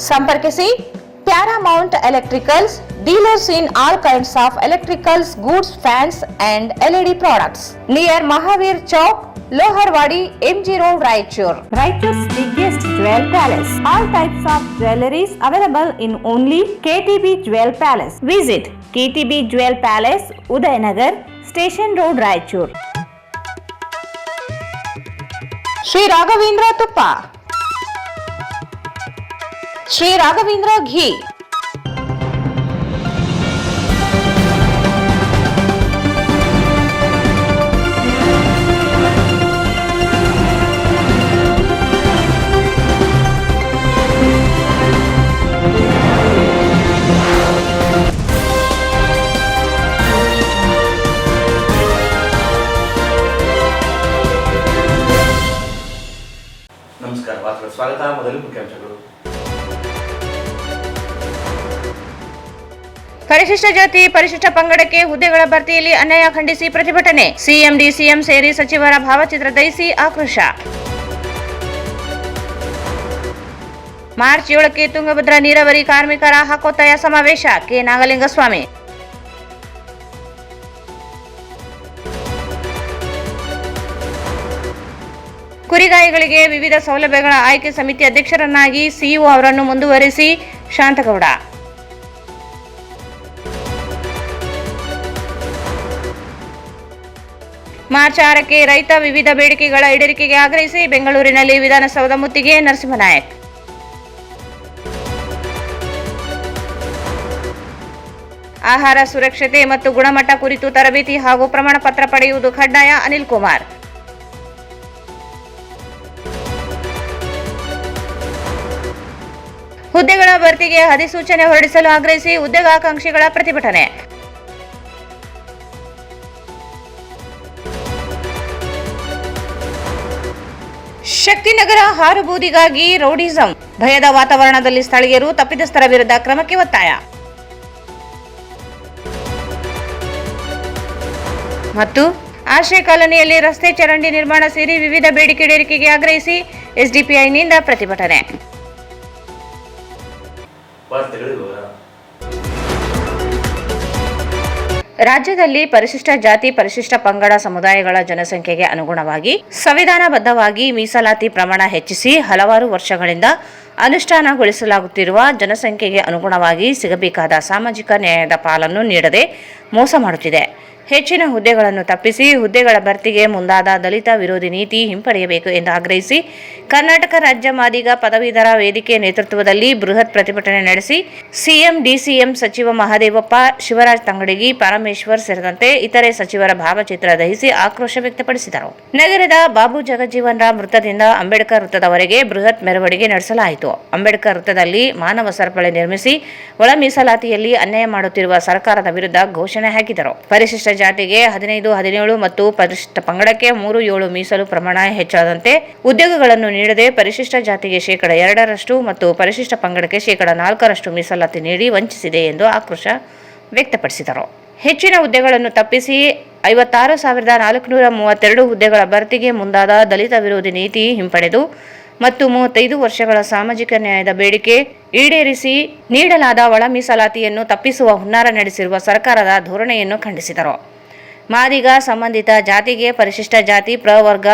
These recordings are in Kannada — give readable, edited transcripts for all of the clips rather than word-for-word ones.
ಸಂಪರ್ಕಿಸಿ Paramount Electricals, dealers in all kinds of electricals, goods, fans and LED products. Near Mahavir Chowk, Loharwadi, MG Road, Raichur. Raichur's biggest jewel palace. All types of jewelries available in only KTB Jewel Palace. Visit KTB Jewel Palace, Udayanagar, Station Road, Raichur. Sri Raghavendra Tuppa, Sri Raghavendra Ghee, ನಮಸ್ಕಾರ ವಾರ್ತೆಗಳ ಸ್ವಾಗತ. ಮೊದಲು ಮುಖ್ಯಾಂಶಗಳು. ಪರಿಶಿಷ್ಟ ಜಾತಿ ಪರಿಶಿಷ್ಟ ಪಂಗಡಕ್ಕೆ ಹುದ್ದೆಗಳ ಭರ್ತಿಯಲ್ಲಿ ಅನ್ಯಾಯ ಖಂಡಿಸಿ ಪ್ರತಿಭಟನೆ. ಸಿಎಂ ಡಿಸಿಎಂ ಸೇರಿ ಸಚಿವರ ಭಾವಚಿತ್ರ ದಹಿಸಿ ಆಕ್ರೋಶ. ಮಾರ್ಚ್ 7ಕ್ಕೆ ತುಂಗಭದ್ರಾ ನೀರಾವರಿ ಕಾರ್ಮಿಕರ ಹಕ್ಕೊತ್ತಾಯ ಸಮಾವೇಶ. ಕೆ ನಾಗಲಿಂಗಸ್ವಾಮಿ. ಕುರಿಗಾಯಿಗಳಿಗೆ ವಿವಿಧ ಸೌಲಭ್ಯಗಳ ಆಯ್ಕೆ ಸಮಿತಿ ಅಧ್ಯಕ್ಷರನ್ನಾಗಿ ಸಿಇಒ ಅವರನ್ನು ಮುಂದುವರಿಸಿ ಶಾಂತಗೌಡ. ಮಾರ್ಚ್ 6ಕ್ಕೆ ರೈತ ವಿವಿಧ ಬೇಡಿಕೆಗಳ ಈಡೇರಿಕೆಗೆ ಆಗ್ರಹಿಸಿ ಬೆಂಗಳೂರಿನಲ್ಲಿ ವಿಧಾನಸೌಧ ಮುತ್ತಿಗೆ. ನರಸಿಂಹನಾಯಕ್. ಆಹಾರ ಸುರಕ್ಷತೆ ಮತ್ತು ಗುಣಮಟ್ಟ ಕುರಿತು ತರಬೇತಿ ಹಾಗೂ ಪ್ರಮಾಣ ಪತ್ರ ಪಡೆಯುವುದು ಕಡ್ಡಾಯ. ಅನಿಲ್ ಕುಮಾರ್. ಹುದ್ದೆಗಳ ಭರ್ತಿಗೆ ಅಧಿಸೂಚನೆ ಹೊರಡಿಸಲು ಆಗ್ರಹಿಸಿ ಉದ್ಯೋಗಾಕಾಂಕ್ಷಿಗಳ ಪ್ರತಿಭಟನೆ. ಶಕ್ತಿನಗರ ಹಾರುಬೂದಿಗಾಗಿ ರೌಡಿಸಂ. ಭಯದ ವಾತಾವರಣದಲ್ಲಿ ಸ್ಥಳೀಯರು ತಪ್ಪಿತಸ್ಥರ ವಿರುದ್ಧ ಕ್ರಮಕ್ಕೆ ಒತ್ತಾಯ. ಮತ್ತು ಆಶ್ರಯ ಕಾಲೋನಿಯಲ್ಲಿ ರಸ್ತೆ ಚರಂಡಿ ನಿರ್ಮಾಣ ಸೇರಿ ವಿವಿಧ ಬೇಡಿಕೆ ಈಡೇರಿಕೆಗೆ ಆಗ್ರಹಿಸಿ ಎಸ್ಡಿಪಿಐನಿಂದ ಪ್ರತಿಭಟನೆ. ರಾಜ್ಯದಲ್ಲಿ ಪರಿಶಿಷ್ಟ ಜಾತಿ ಪರಿಶಿಷ್ಟ ಪಂಗಡ ಸಮುದಾಯಗಳ ಜನಸಂಖ್ಯೆಗೆ ಅನುಗುಣವಾಗಿ ಸಂವಿಧಾನಬದ್ಧವಾಗಿ ಮೀಸಲಾತಿ ಪ್ರಮಾಣ ಹೆಚ್ಚಿಸಿ ಹಲವಾರು ವರ್ಷಗಳಿಂದ ಅನುಷ್ಠಾನಗೊಳಿಸಲಾಗುತ್ತಿರುವ ಜನಸಂಖ್ಯೆಗೆ ಅನುಗುಣವಾಗಿ ಸಿಗಬೇಕಾದ ಸಾಮಾಜಿಕ ನ್ಯಾಯದ ಪಾಲನ್ನು ನೀಡದೆ ಮೋಸ ಮಾಡುತ್ತಿದೆ. ಹೆಚ್ಚಿನ ಹುದ್ದೆಗಳನ್ನು ತಪ್ಪಿಸಿ ಹುದ್ದೆಗಳ ಭರ್ತಿಗೆ ಮುಂದಾದ ದಲಿತ ವಿರೋಧಿ ನೀತಿ ಹಿಂಪಡೆಯಬೇಕು ಎಂದು ಆಗ್ರಹಿಸಿ ಕರ್ನಾಟಕ ರಾಜ್ಯ ಮಾದಿಗ ಪದವೀಧರ ವೇದಿಕೆ ನೇತೃತ್ವದಲ್ಲಿ ಬೃಹತ್ ಪ್ರತಿಭಟನೆ ನಡೆಸಿ ಸಿಎಂ ಡಿಸಿಎಂ ಸಚಿವ ಮಹದೇವಪ್ಪ, ಶಿವರಾಜ್ ತಂಗಡಗಿ, ಪರಮೇಶ್ವರ್ ಸೇರಿದಂತೆ ಇತರೆ ಸಚಿವರ ಭಾವಚಿತ್ರ ದಹಿಸಿ ಆಕ್ರೋಶ ವ್ಯಕ್ತಪಡಿಸಿದರು. ನಗರದ ಬಾಬು ಜಗಜೀವನ್ ರಾಮ್ ವೃತ್ತದಿಂದ ಅಂಬೇಡ್ಕರ್ ವೃತ್ತದವರೆಗೆ ಬೃಹತ್ ಮೆರವಣಿಗೆ ನಡೆಸಲಾಯಿತು. ಅಂಬೇಡ್ಕರ್ ವೃತ್ತದಲ್ಲಿ ಮಾನವ ಸರಪಳಿ ನಿರ್ಮಿಸಿ ಒಳ ಮೀಸಲಾತಿಯಲ್ಲಿ ಅನ್ಯಾಯ ಮಾಡುತ್ತಿರುವ ಸರ್ಕಾರದ ವಿರುದ್ಧ ಘೋಷಣೆ ಹಾಕಿದರು. ಪರಿಶಿಷ್ಟ ಜಾತಿಗೆ 15, 17 ಮತ್ತು ಪರಿಶಿಷ್ಟ ಪಂಗಡಕ್ಕೆ 3-7 ಮೀಸಲು ಪ್ರಮಾಣ ಹೆಚ್ಚಳದಂತೆ ಉದ್ಯೋಗಗಳನ್ನು ನೀಡದೆ ಪರಿಶಿಷ್ಟ ಜಾತಿಗೆ 2% ಮತ್ತು ಪರಿಶಿಷ್ಟ ಪಂಗಡಕ್ಕೆ 4% ಮೀಸಲಾತಿ ನೀಡಿ ವಂಚಿಸಿದೆ ಎಂದು ಆಕ್ರೋಶ ವ್ಯಕ್ತಪಡಿಸಿದರು. ಹೆಚ್ಚಿನ ಹುದ್ದೆಗಳನ್ನು ತಪ್ಪಿಸಿ 56,432 ಹುದ್ದೆಗಳ ಭರ್ತಿಗೆ ಮುಂದಾದ ದಲಿತ ವಿರೋಧಿ ನೀತಿ ಹಿಂಪಡೆದು ಮತ್ತು 35 ವರ್ಷಗಳ ಸಾಮಾಜಿಕ ನ್ಯಾಯದ ಬೇಡಿಕೆ ಈಡೇರಿಸಿ ನೀಡಲಾದ ಒಳ ಮೀಸಲಾತಿಯನ್ನು ತಪ್ಪಿಸುವ ಹುನ್ನಾರ ನಡೆಸಿರುವ ಸರ್ಕಾರದ ಧೋರಣೆಯನ್ನು ಖಂಡಿಸಿದರು. ಮಾದಿಗ ಸಂಬಂಧಿತ ಜಾತಿಗೆ ಪರಿಶಿಷ್ಟ ಜಾತಿ ಪ್ರವರ್ಗ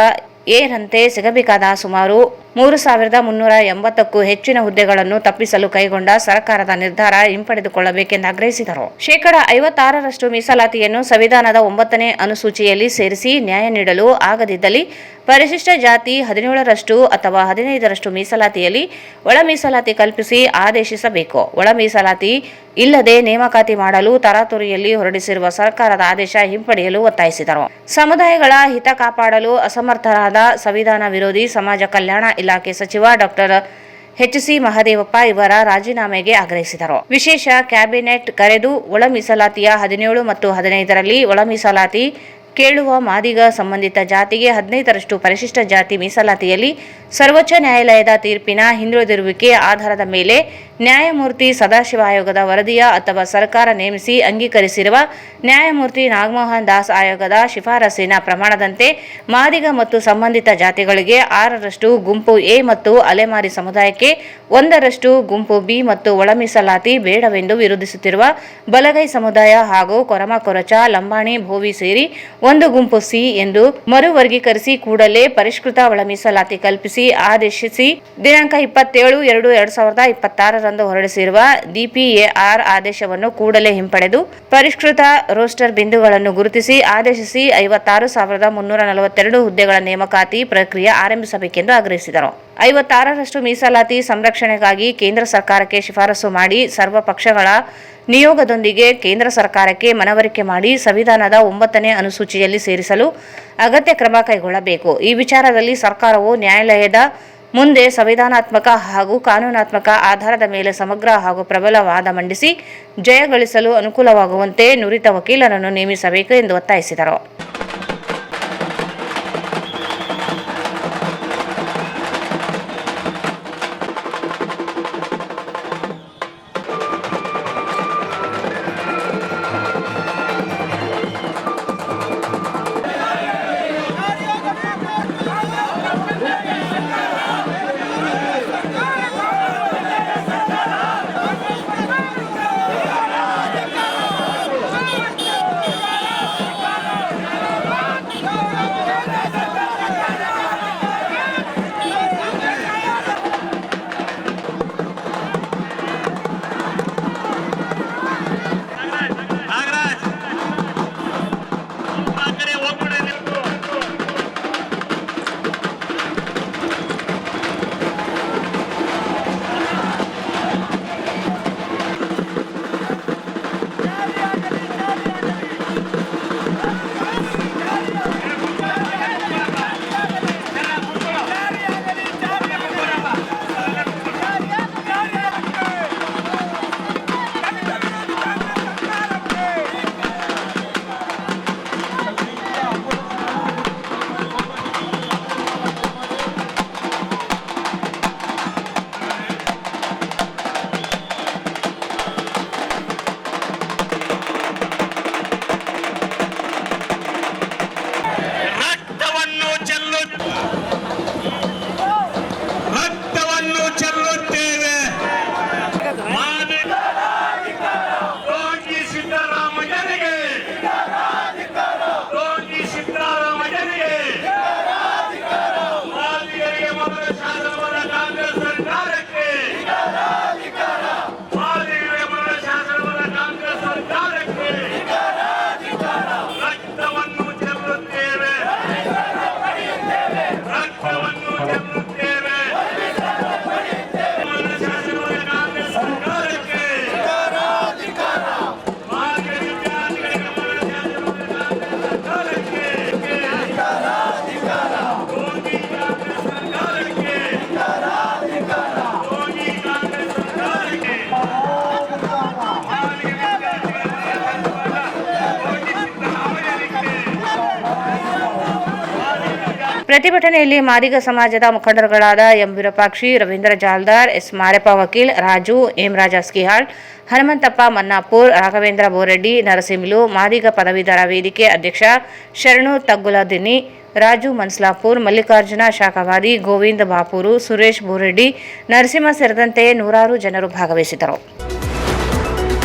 ಎರಂತೆ ಸಿಗಬೇಕಾದ ಸುಮಾರು 3,380ಕ್ಕೂ ಹೆಚ್ಚಿನ ಹುದ್ದೆಗಳನ್ನು ತಪ್ಪಿಸಲು ಕೈಗೊಂಡ ಸರ್ಕಾರದ ನಿರ್ಧಾರ ಹಿಂಪಡೆದುಕೊಳ್ಳಬೇಕೆಂದು ಆಗ್ರಹಿಸಿದರು. 56% ಮೀಸಲಾತಿಯನ್ನು ಸಂವಿಧಾನದ 9ನೇ ಅನುಸೂಚಿಯಲ್ಲಿ ಸೇರಿಸಿ ನ್ಯಾಯ ನೀಡಲು ಆಗದಿದ್ದಲ್ಲಿ ಪರಿಶಿಷ್ಟ ಜಾತಿ 17% ಅಥವಾ 15% ಮೀಸಲಾತಿಯಲ್ಲಿ ಒಳ ಮೀಸಲಾತಿ ಕಲ್ಪಿಸಿ ಆದೇಶಿಸಬೇಕು. ಒಳ ಮೀಸಲಾತಿ ಇಲ್ಲದೆ ನೇಮಕಾತಿ ಮಾಡಲು ತರಾತುರಿಯಲ್ಲಿ ಹೊರಡಿಸಿರುವ ಸರ್ಕಾರದ ಆದೇಶ ಹಿಂಪಡೆಯಲು ಒತ್ತಾಯಿಸಿದರು. ಸಮುದಾಯಗಳ ಹಿತ ಕಾಪಾಡಲು ಅಸಮರ್ಥರಾದ ಸಂವಿಧಾನ ವಿರೋಧಿ ಸಮಾಜ ಕಲ್ಯಾಣ ಇಲಾಖೆ ಸಚಿವ ಡಾಕ್ಟರ್ ಎಚ್.ಸಿ. ಮಹದೇವಪ್ಪ ಇವರ ರಾಜೀನಾಮೆಗೆ ಆಗ್ರಹಿಸಿದರು. ವಿಶೇಷ ಕ್ಯಾಬಿನೆಟ್ ಕರೆದು ಒಳ ಮೀಸಲಾತಿಯ 17 ಮತ್ತು 15ರಲ್ಲಿ ಒಳ ಮೀಸಲಾತಿ ಕೇಳುವ ಮಾದಿಗ ಸಂಬಂಧಿತ ಜಾತಿಗೆ 15% ಪರಿಶಿಷ್ಟ ಜಾತಿ ಮೀಸಲಾತಿಯಲ್ಲಿ ಸರ್ವೋಚ್ಚ ನ್ಯಾಯಾಲಯದ ತೀರ್ಪಿನ ಹಿಂದುಳಿದಿರುವಿಕೆ ಆಧಾರದ ಮೇಲೆ ನ್ಯಾಯಮೂರ್ತಿ ಸದಾಶಿವ ಆಯೋಗದ ವರದಿಯ ಅಥವಾ ಸರ್ಕಾರ ನೇಮಿಸಿ ಅಂಗೀಕರಿಸಿರುವ ನ್ಯಾಯಮೂರ್ತಿ ನಾಗಮೋಹನ್ ದಾಸ್ ಆಯೋಗದ ಶಿಫಾರಸಿನ ಪ್ರಮಾಣದಂತೆ ಮಾದಿಗ ಮತ್ತು ಸಂಬಂಧಿತ ಜಾತಿಗಳಿಗೆ 6ರಷ್ಟು, ಗುಂಪು ಎ ಮತ್ತು ಅಲೆಮಾರಿ ಸಮುದಾಯಕ್ಕೆ 1ರಷ್ಟು, ಗುಂಪು ಬಿ ಮತ್ತು ಒಳ ಮೀಸಲಾತಿ ಬೇಡವೆಂದು ವಿರೋಧಿಸುತ್ತಿರುವ ಬಲಗೈ ಸಮುದಾಯ ಹಾಗೂ ಕೊರಮ-ಕೊರಚ, ಲಂಬಾಣಿ, ಭೋವಿ ಸೇರಿ ಒಂದು ಗುಂಪು ಸಿ ಎಂದು ಮರುವರ್ಗೀಕರಿಸಿ ಕೂಡಲೇ ಪರಿಷ್ಕೃತ ಒಳ ಮೀಸಲಾತಿ ಕಲ್ಪಿಸಿ ಆದೇಶಿಸಿ ದಿನಾಂಕ 27/7/2026 ಹೊರಡಿಸಿರುವ ಡಿಪಿಎಆರ್ ಆದೇಶವನ್ನು ಕೂಡಲೇ ಹಿಂಪಡೆದು ಪರಿಷ್ಕೃತ ರೋಸ್ಟರ್ ಬಿಂದುಗಳನ್ನು ಗುರುತಿಸಿ ಆದೇಶಿಸಿ 56,342 ಹುದ್ದೆಗಳ ನೇಮಕಾತಿ ಪ್ರಕ್ರಿಯೆ ಆರಂಭಿಸಬೇಕೆಂದು ಆಗ್ರಹಿಸಿದರು. 56ರಷ್ಟು ಮೀಸಲಾತಿ ಸಂರಕ್ಷಣೆಗಾಗಿ ಕೇಂದ್ರ ಸರ್ಕಾರಕ್ಕೆ ಶಿಫಾರಸು ಮಾಡಿ ಸರ್ವ ಪಕ್ಷಗಳ ನಿಯೋಗದೊಂದಿಗೆ ಕೇಂದ್ರ ಸರ್ಕಾರಕ್ಕೆ ಮನವರಿಕೆ ಮಾಡಿ ಸಂವಿಧಾನದ 9ನೇ ಅನುಸೂಚಿಯಲ್ಲಿ ಸೇರಿಸಲು ಅಗತ್ಯ ಕ್ರಮ ಕೈಗೊಳ್ಳಬೇಕು. ಈ ವಿಚಾರದಲ್ಲಿ ಸರ್ಕಾರವು ನ್ಯಾಯಾಲಯದ ಮುಂದೆ ಸಂವಿಧಾನಾತ್ಮಕ ಹಾಗೂ ಕಾನೂನಾತ್ಮಕ ಆಧಾರದ ಮೇಲೆ ಸಮಗ್ರ ಹಾಗೂ ಪ್ರಬಲ ವಾದ ಮಂಡಿಸಿ ಜಯಗಳಿಸಲು ಅನುಕೂಲವಾಗುವಂತೆ ನುರಿತ ವಕೀಲರನ್ನು ನೇಮಿಸಬೇಕು ಎಂದು ಒತ್ತಾಯಿಸಿದರು. ಪ್ರತಿಭಟನೆಯಲ್ಲಿ ಮಾದಿಗ ಸಮಾಜದ ಮುಖಂಡರುಗಳಾದ ಎಂ ವಿರೂಪಾಕ್ಷಿ, ರವೀಂದ್ರ ಜಾಲ್ದಾರ್, ಎಸ್ ಮಾರೆಪ್ಪ ವಕೀಲ್, ರಾಜು, ಹೇಮರಾಜ ಅಸ್ಕಿಹಾಳ್, ಹನುಮಂತಪ್ಪ ಮನ್ನಾಪುರ್, ರಾಘವೇಂದ್ರ ಬೋರೆಡ್ಡಿ, ನರಸಿಂಹಲು, ಮಾದಿಗ ಪದವೀಧರ ವೇದಿಕೆ ಅಧ್ಯಕ್ಷ ಶರಣು ತಗ್ಗುಲದಿನ್ನಿ, ರಾಜು ಮನ್ಸ್ಲಾಪುರ್, ಮಲ್ಲಿಕಾರ್ಜುನ ಶಾಖವಾದಿ, ಗೋವಿಂದ ಬಾಪೂರು, ಸುರೇಶ್ ಬೋರೆಡ್ಡಿ, ನರಸಿಂಹ ಸೇರಿದಂತೆ ನೂರಾರು ಜನರು ಭಾಗವಹಿಸಿದರು.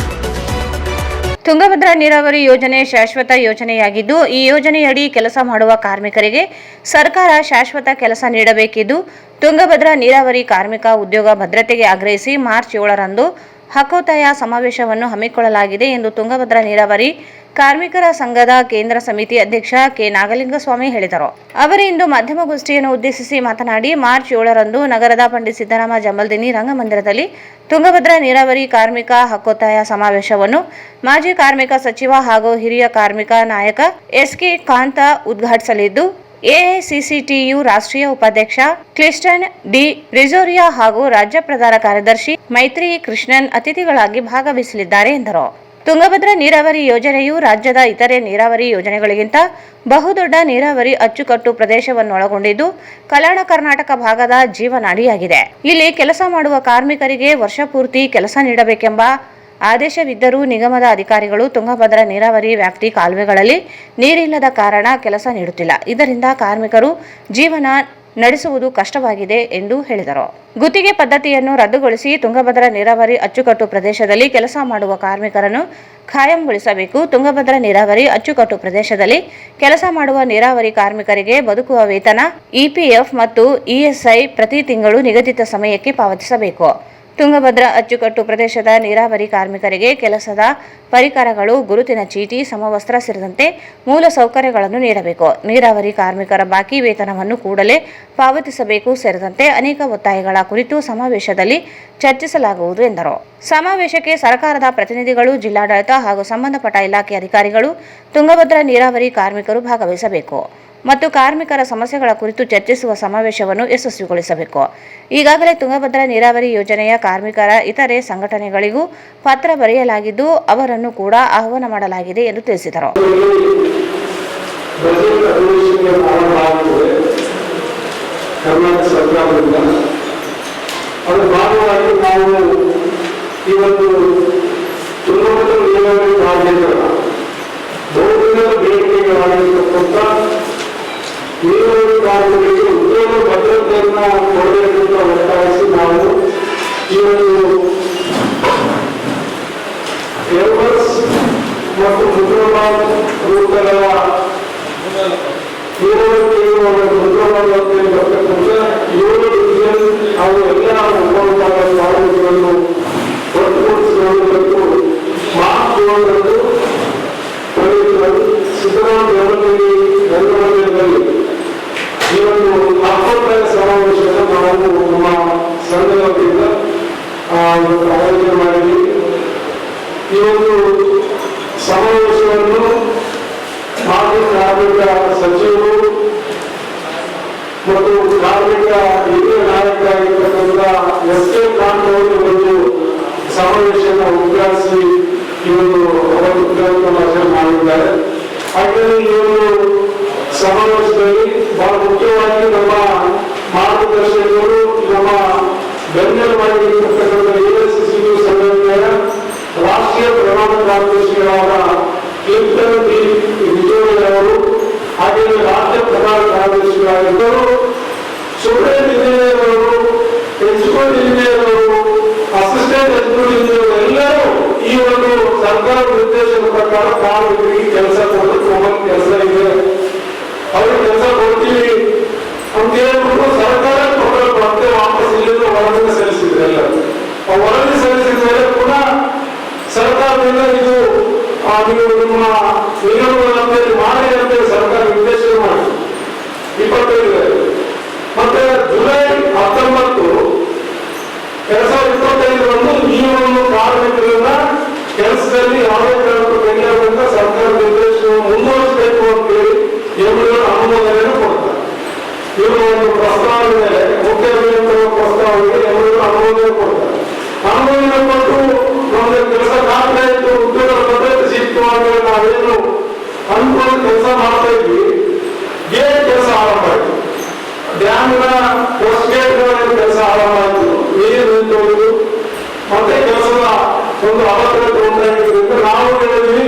ತುಂಗಭದ್ರಾ ನೀರಾವರಿ ಯೋಜನೆ ಶಾಶ್ವತ ಯೋಜನೆಯಾಗಿದ್ದು, ಈ ಯೋಜನೆಯಡಿ ಕೆಲಸ ಮಾಡುವ ಕಾರ್ಮಿಕರಿಗೆ ಸರ್ಕಾರ ಶಾಶ್ವತ ಕೆಲಸ ನೀಡಬೇಕಿದ್ದು, ತುಂಗಭದ್ರಾ ನೀರಾವರಿ ಕಾರ್ಮಿಕ ಉದ್ಯೋಗ ಭದ್ರತೆಗೆ ಆಗ್ರಹಿಸಿ ಮಾರ್ಚ್ 7ರಂದು ಹಕ್ಕೊತ್ತಾಯ ಸಮಾವೇಶವನ್ನು ಹಮ್ಮಿಕೊಳ್ಳಲಾಗಿದೆ ಎಂದು ತುಂಗಭದ್ರಾ ನೀರಾವರಿ ಕಾರ್ಮಿಕರ ಸಂಘದ ಕೇಂದ್ರ ಸಮಿತಿ ಅಧ್ಯಕ್ಷ ಕೆ. ನಾಗಲಿಂಗಸ್ವಾಮಿ ಹೇಳಿದರು. ಅವರು ಇಂದು ಮಾಧ್ಯಮಗೋಷ್ಠಿಯನ್ನು ಉದ್ದೇಶಿಸಿ ಮಾತನಾಡಿ, ಮಾರ್ಚ್ 7ರಂದು ನಗರದ ಪಂಡಿತ್ ಸಿದ್ದರಾಮ ಜಂಬಲ್ದಿನ್ನಿ ರಂಗಮಂದಿರದಲ್ಲಿ ತುಂಗಭದ್ರಾ ನೀರಾವರಿ ಕಾರ್ಮಿಕ ಹಕ್ಕೊತ್ತಾಯ ಸಮಾವೇಶವನ್ನು ಮಾಜಿ ಕಾರ್ಮಿಕ ಸಚಿವ ಹಾಗೂ ಹಿರಿಯ ಕಾರ್ಮಿಕ ನಾಯಕ ಎಸ್.ಕೆ. ಕಾಂತ ಉದ್ಘಾಟಿಸಲಿದ್ದು, ಎಐಸಿಸಿಟಿಯು ರಾಷ್ಟ್ರೀಯ ಉಪಾಧ್ಯಕ್ಷ ಕ್ಲಿಸ್ಟನ್ ಡಿ ರಿಜೋರಿಯಾ ಹಾಗೂ ರಾಜ್ಯ ಪ್ರಧಾನ ಕಾರ್ಯದರ್ಶಿ ಮೈತ್ರಿ ಕೃಷ್ಣನ್ ಅತಿಥಿಗಳಾಗಿ ಭಾಗವಹಿಸಲಿದ್ದಾರೆ ಎಂದರು. ತುಂಗಭದ್ರಾ ನೀರಾವರಿ ಯೋಜನೆಯು ರಾಜ್ಯದ ಇತರೆ ನೀರಾವರಿ ಯೋಜನೆಗಳಿಗಿಂತ ಬಹುದೊಡ್ಡ ನೀರಾವರಿ ಅಚ್ಚುಕಟ್ಟು ಪ್ರದೇಶವನ್ನೊಳಗೊಂಡಿದ್ದು ಕಲ್ಯಾಣ ಕರ್ನಾಟಕ ಭಾಗದ ಜೀವನಾಡಿಯಾಗಿದೆ. ಇಲ್ಲಿ ಕೆಲಸ ಮಾಡುವ ಕಾರ್ಮಿಕರಿಗೆ ವರ್ಷಪೂರ್ತಿ ಕೆಲಸ ನೀಡಬೇಕೆಂಬ ಆದೇಶವಿದ್ದರೂ ನಿಗಮದ ಅಧಿಕಾರಿಗಳು ತುಂಗಭದ್ರಾ ನೀರಾವರಿ ವ್ಯಾಪ್ತಿ ಕಾಲುವೆಗಳಲ್ಲಿ ನೀರಿಲ್ಲದ ಕಾರಣ ಕೆಲಸ ನೀಡುತ್ತಿಲ್ಲ. ಇದರಿಂದ ಕಾರ್ಮಿಕರು ಜೀವನ ನಡೆಸುವುದು ಕಷ್ಟವಾಗಿದೆ ಎಂದು ಹೇಳಿದರು. ಗುತ್ತಿಗೆ ಪದ್ಧತಿಯನ್ನು ರದ್ದುಗೊಳಿಸಿ ತುಂಗಭದ್ರಾ ನೀರಾವರಿ ಅಚ್ಚುಕಟ್ಟು ಪ್ರದೇಶದಲ್ಲಿ ಕೆಲಸ ಮಾಡುವ ಕಾರ್ಮಿಕರನ್ನು ಖಾಯಂಗೊಳಿಸಬೇಕು. ತುಂಗಭದ್ರಾ ನೀರಾವರಿ ಅಚ್ಚುಕಟ್ಟು ಪ್ರದೇಶದಲ್ಲಿ ಕೆಲಸ ಮಾಡುವ ನೀರಾವರಿ ಕಾರ್ಮಿಕರಿಗೆ ಬದುಕುವ ವೇತನ, ಇಪಿಎಫ್ ಮತ್ತು ಇಎಸ್ಐ ಪ್ರತಿ ತಿಂಗಳು ನಿಗದಿತ ಸಮಯಕ್ಕೆ ಪಾವತಿಸಬೇಕು. ತುಂಗಭದ್ರಾ ಅಚ್ಚುಕಟ್ಟು ಪ್ರದೇಶದ ನೀರಾವರಿ ಕಾರ್ಮಿಕರಿಗೆ ಕೆಲಸದ ಪರಿಕರಗಳು, ಗುರುತಿನ ಚೀಟಿ, ಸಮವಸ್ತ್ರ ಸೇರಿದಂತೆ ಮೂಲ ಸೌಕರ್ಯಗಳನ್ನು ನೀಡಬೇಕು. ನೀರಾವರಿ ಕಾರ್ಮಿಕರ ಬಾಕಿ ವೇತನವನ್ನು ಕೂಡಲೇ ಪಾವತಿಸಬೇಕು ಸೇರಿದಂತೆ ಅನೇಕ ಒತ್ತಾಯಗಳ ಕುರಿತು ಸಮಾವೇಶದಲ್ಲಿ ಚರ್ಚಿಸಲಾಗುವುದು ಎಂದರು. ಸಮಾವೇಶಕ್ಕೆ ಸರ್ಕಾರದ ಪ್ರತಿನಿಧಿಗಳು, ಜಿಲ್ಲಾಡಳಿತ ಹಾಗೂ ಸಂಬಂಧಪಟ್ಟ ಇಲಾಖೆ ಅಧಿಕಾರಿಗಳು, ತುಂಗಭದ್ರಾ ನೀರಾವರಿ ಕಾರ್ಮಿಕರು ಭಾಗವಹಿಸಬೇಕು ಮತ್ತು ಕಾರ್ಮಿಕರ ಸಮಸ್ಯೆಗಳ ಕುರಿತು ಚರ್ಚಿಸುವ ಸಮಾವೇಶವನ್ನು ಯಶಸ್ವಿಗೊಳಿಸಬೇಕು. ಈಗಾಗಲೇ ತುಂಗಭದ್ರಾ ನೀರಾವರಿ ಯೋಜನೆಯ ಕಾರ್ಮಿಕರ ಇತರೆ ಸಂಘಟನೆಗಳಿಗೂ ಪತ್ರ ಬರೆಯಲಾಗಿದ್ದು ಅವರನ್ನು ಕೂಡ ಆಹ್ವಾನ ಮಾಡಲಾಗಿದೆ ಎಂದು ತಿಳಿಸಿದರು. ನೀರಾವರಿ ಕಾರ್ಮಿಕರಿಗೆ ಉದ್ಯೋಗ ಭದ್ರತೆಯನ್ನು ಕೊಡಬೇಕೆಂದು ಒತ್ತಾಯಿಸಿ ನಾವು ಈ ಒಂದು ಏರ್ಬಸ್ ಮತ್ತು ಮುದ್ರಾಬಾದ್ ರೂಟ್ಗಳ ನೀರಾವರಿ ಮುದ್ರಾಬಾದ್ ಬರ್ತಕ್ಕಂಥ 7 ಡಿವಿಷನ್ ಹಾಗೂ ಎಲ್ಲ ಉಪವಿಭಾಗದ ಕಾರ್ಮಿಕರನ್ನು ಒಟ್ಟುಗೂಡಿಸಿಕೊಳ್ಳಬೇಕು. ಮಾರ್ಚ್ 7ರಂದು ಸಿದ್ದರಾಮಯ್ಯ ಈ ಒಂದು ಆತ್ಮೋತ್ತರ ಸಮಾವೇಶವನ್ನು ನಾವು ನಮ್ಮ ಸಂಘದ ವತಿಯಿಂದ ಆಯೋಜನೆ ಮಾಡಿದ್ವಿ. ಈ ಒಂದು ಸಮಾವೇಶವನ್ನು ಮಾಜಿ ಕಾರ್ಮಿಕ ಸಚಿವರು ಮತ್ತು ಕಾರ್ಮಿಕ ಹಿರಿಯ ನಾಯಕರಾಗಿರ್ತಕ್ಕಂಥ ಎಸ್.ಕೆ. ಕಾಂತ್ ಅವರು ಒಂದು ಸಮಾವೇಶವನ್ನು ಉದ್ಘಾಟಿಸಿ ಈ ಒಂದು ಉದ್ಘಾಟನಾ ಭಾಷಣ ಮಾಡಿದ್ದಾರೆ. ಹಾಗೆಯೇ ಈ ಒಂದು ಸಮಾವೇಶದಲ್ಲಿ ಬಹಳ ಮುಖ್ಯವಾಗಿ ನಮ್ಮ ಮಾರ್ಗದರ್ಶಕರು, ನಮ್ಮ ಬೆನ್ನೆಲುಬಾಗಿರ್ತಕ್ಕಂಥ ಎಐಸಿಸಿ ಸಂಘಟನೆಯ ರಾಷ್ಟ್ರೀಯ ಪ್ರಧಾನ ಕಾರ್ಯದರ್ಶಿಗಳಾದ ಕ್ಲಿಂಟನ್ ಡಿ ವಿಜೋಯ್ ಅವರು, ಹಾಗೆಯೇ ರಾಜ್ಯ ಪ್ರಧಾನ ಕಾರ್ಯದರ್ಶಿಗಳಾಗಿದ್ದರು ಸುಪ್ರೀಂ ಇಂಜಿನಿಯರ್ ಅವರು, ಎಕ್ಸಿಕ್ಯೂಟಿವ್ ಇಂಜಿನಿಯರ್ ಅವರು, ಅಸಿಸ್ಟೆಂಟ್ ಎಕ್ಸಿಕ್ಯೂಟಿವ್ ಇಂಜಿನಿಯರ್ ಎಲ್ಲರೂ ಈ ಒಂದು ಸರ್ಕಾರ ನಿರ್ದೇಶನದ ಪ್ರಕಾರ ಕಾರ್ಮಿಕರಿಗೆ ಕೆಲಸ ಕೊಡೋದು ನಮ್ಮಲ್ಲಿ ಕೆಲಸ ಇದೆ, ಅವ್ರಿಗೆ ಕೆಲಸ ಕೊಡ್ತೀವಿ ಅಂತ ಹೇಳ್ಬಿಟ್ಟು ಸರ್ಕಾರ ಕೊಡಬೇಕು ಅಂತ ವಾಪಸ್ ಇಲ್ಲಿಂದ ವರದಿ ಸಲ್ಲಿಸಿದ್ರು. ಎಲ್ಲರೂ ವರದಿ ಸಲ್ಲಿಸಿದ ಮೇಲೆ ಪುನಃ ಸರ್ಕಾರದಿಂದ ಇದು ನೀವು ನಿಮ್ಮ ನಿಗಮಗಳಂತೆ ಮಾಡಿ ಅಂತೇಳಿ ಸರ್ಕಾರ ನಿರ್ದೇಶನ ಮಾಡಿ 25 ಮತ್ತೆ ಜುಲೈ 19 2025ರಂದು ಈ ಒಂದು ಕಾರ್ಮಿಕರನ್ನ ಕೆಲಸದಲ್ಲಿ ಯಾವುದೇ ಕಾರಣಕ್ಕೂ ಬೆಂಗಳೂರಿಂದ ಸರ್ಕಾರ ನಿರ್ದೇಶನ ಮುಂದುವರಿಸಬೇಕು ಅಂತೇಳಿ ಇವುಗಳ ಅನುಮೋದನೆಯನ್ನು ಕೊಡ್ತಾರೆ. ಇವರು ಒಂದು ಪ್ರಸ್ತಾವನೆ ಮೇಲೆ ಮುಖ್ಯ ಪ್ರಸ್ತಾವನೆಗೆ ಎಲ್ಲರೂ ಅನುಮೋದನೆ ಕೊಡ್ತಾರೆ. ಅನುಮೋದನೆ ಕೊಟ್ಟು ನಮಗೆ ಕೆಲಸ ಆಗ್ತಾ ಇತ್ತು, ಉದ್ಯೋಗ ಭದ್ರತೆ ಸಿಕ್ತು ಅಂದ್ರೆ ನಾವೇನು ಅನ್ಕೊಂಡು ಕೆಲಸ ಮಾಡ್ತಾ ಇದ್ವಿ. ಗೇಟ್ ಕೆಲಸ ಆರಂಭ ಆಯ್ತು, ಡ್ಯಾಮ್ನ ಪೋಸ್ಟ್ ಗೇಟ್ಗಳ ಕೆಲಸ ಆರಂಭ ಆಯ್ತು, ನೀರು ನಿಂತೋದು ಮತ್ತೆ ಕೆಲಸದ ಒಂದು ಅವಶ್ಯಕತೆ ಉಂಟಾಗಿದ್ದರಿಂದ ನಾವು ಹೇಳಿದ್ವಿ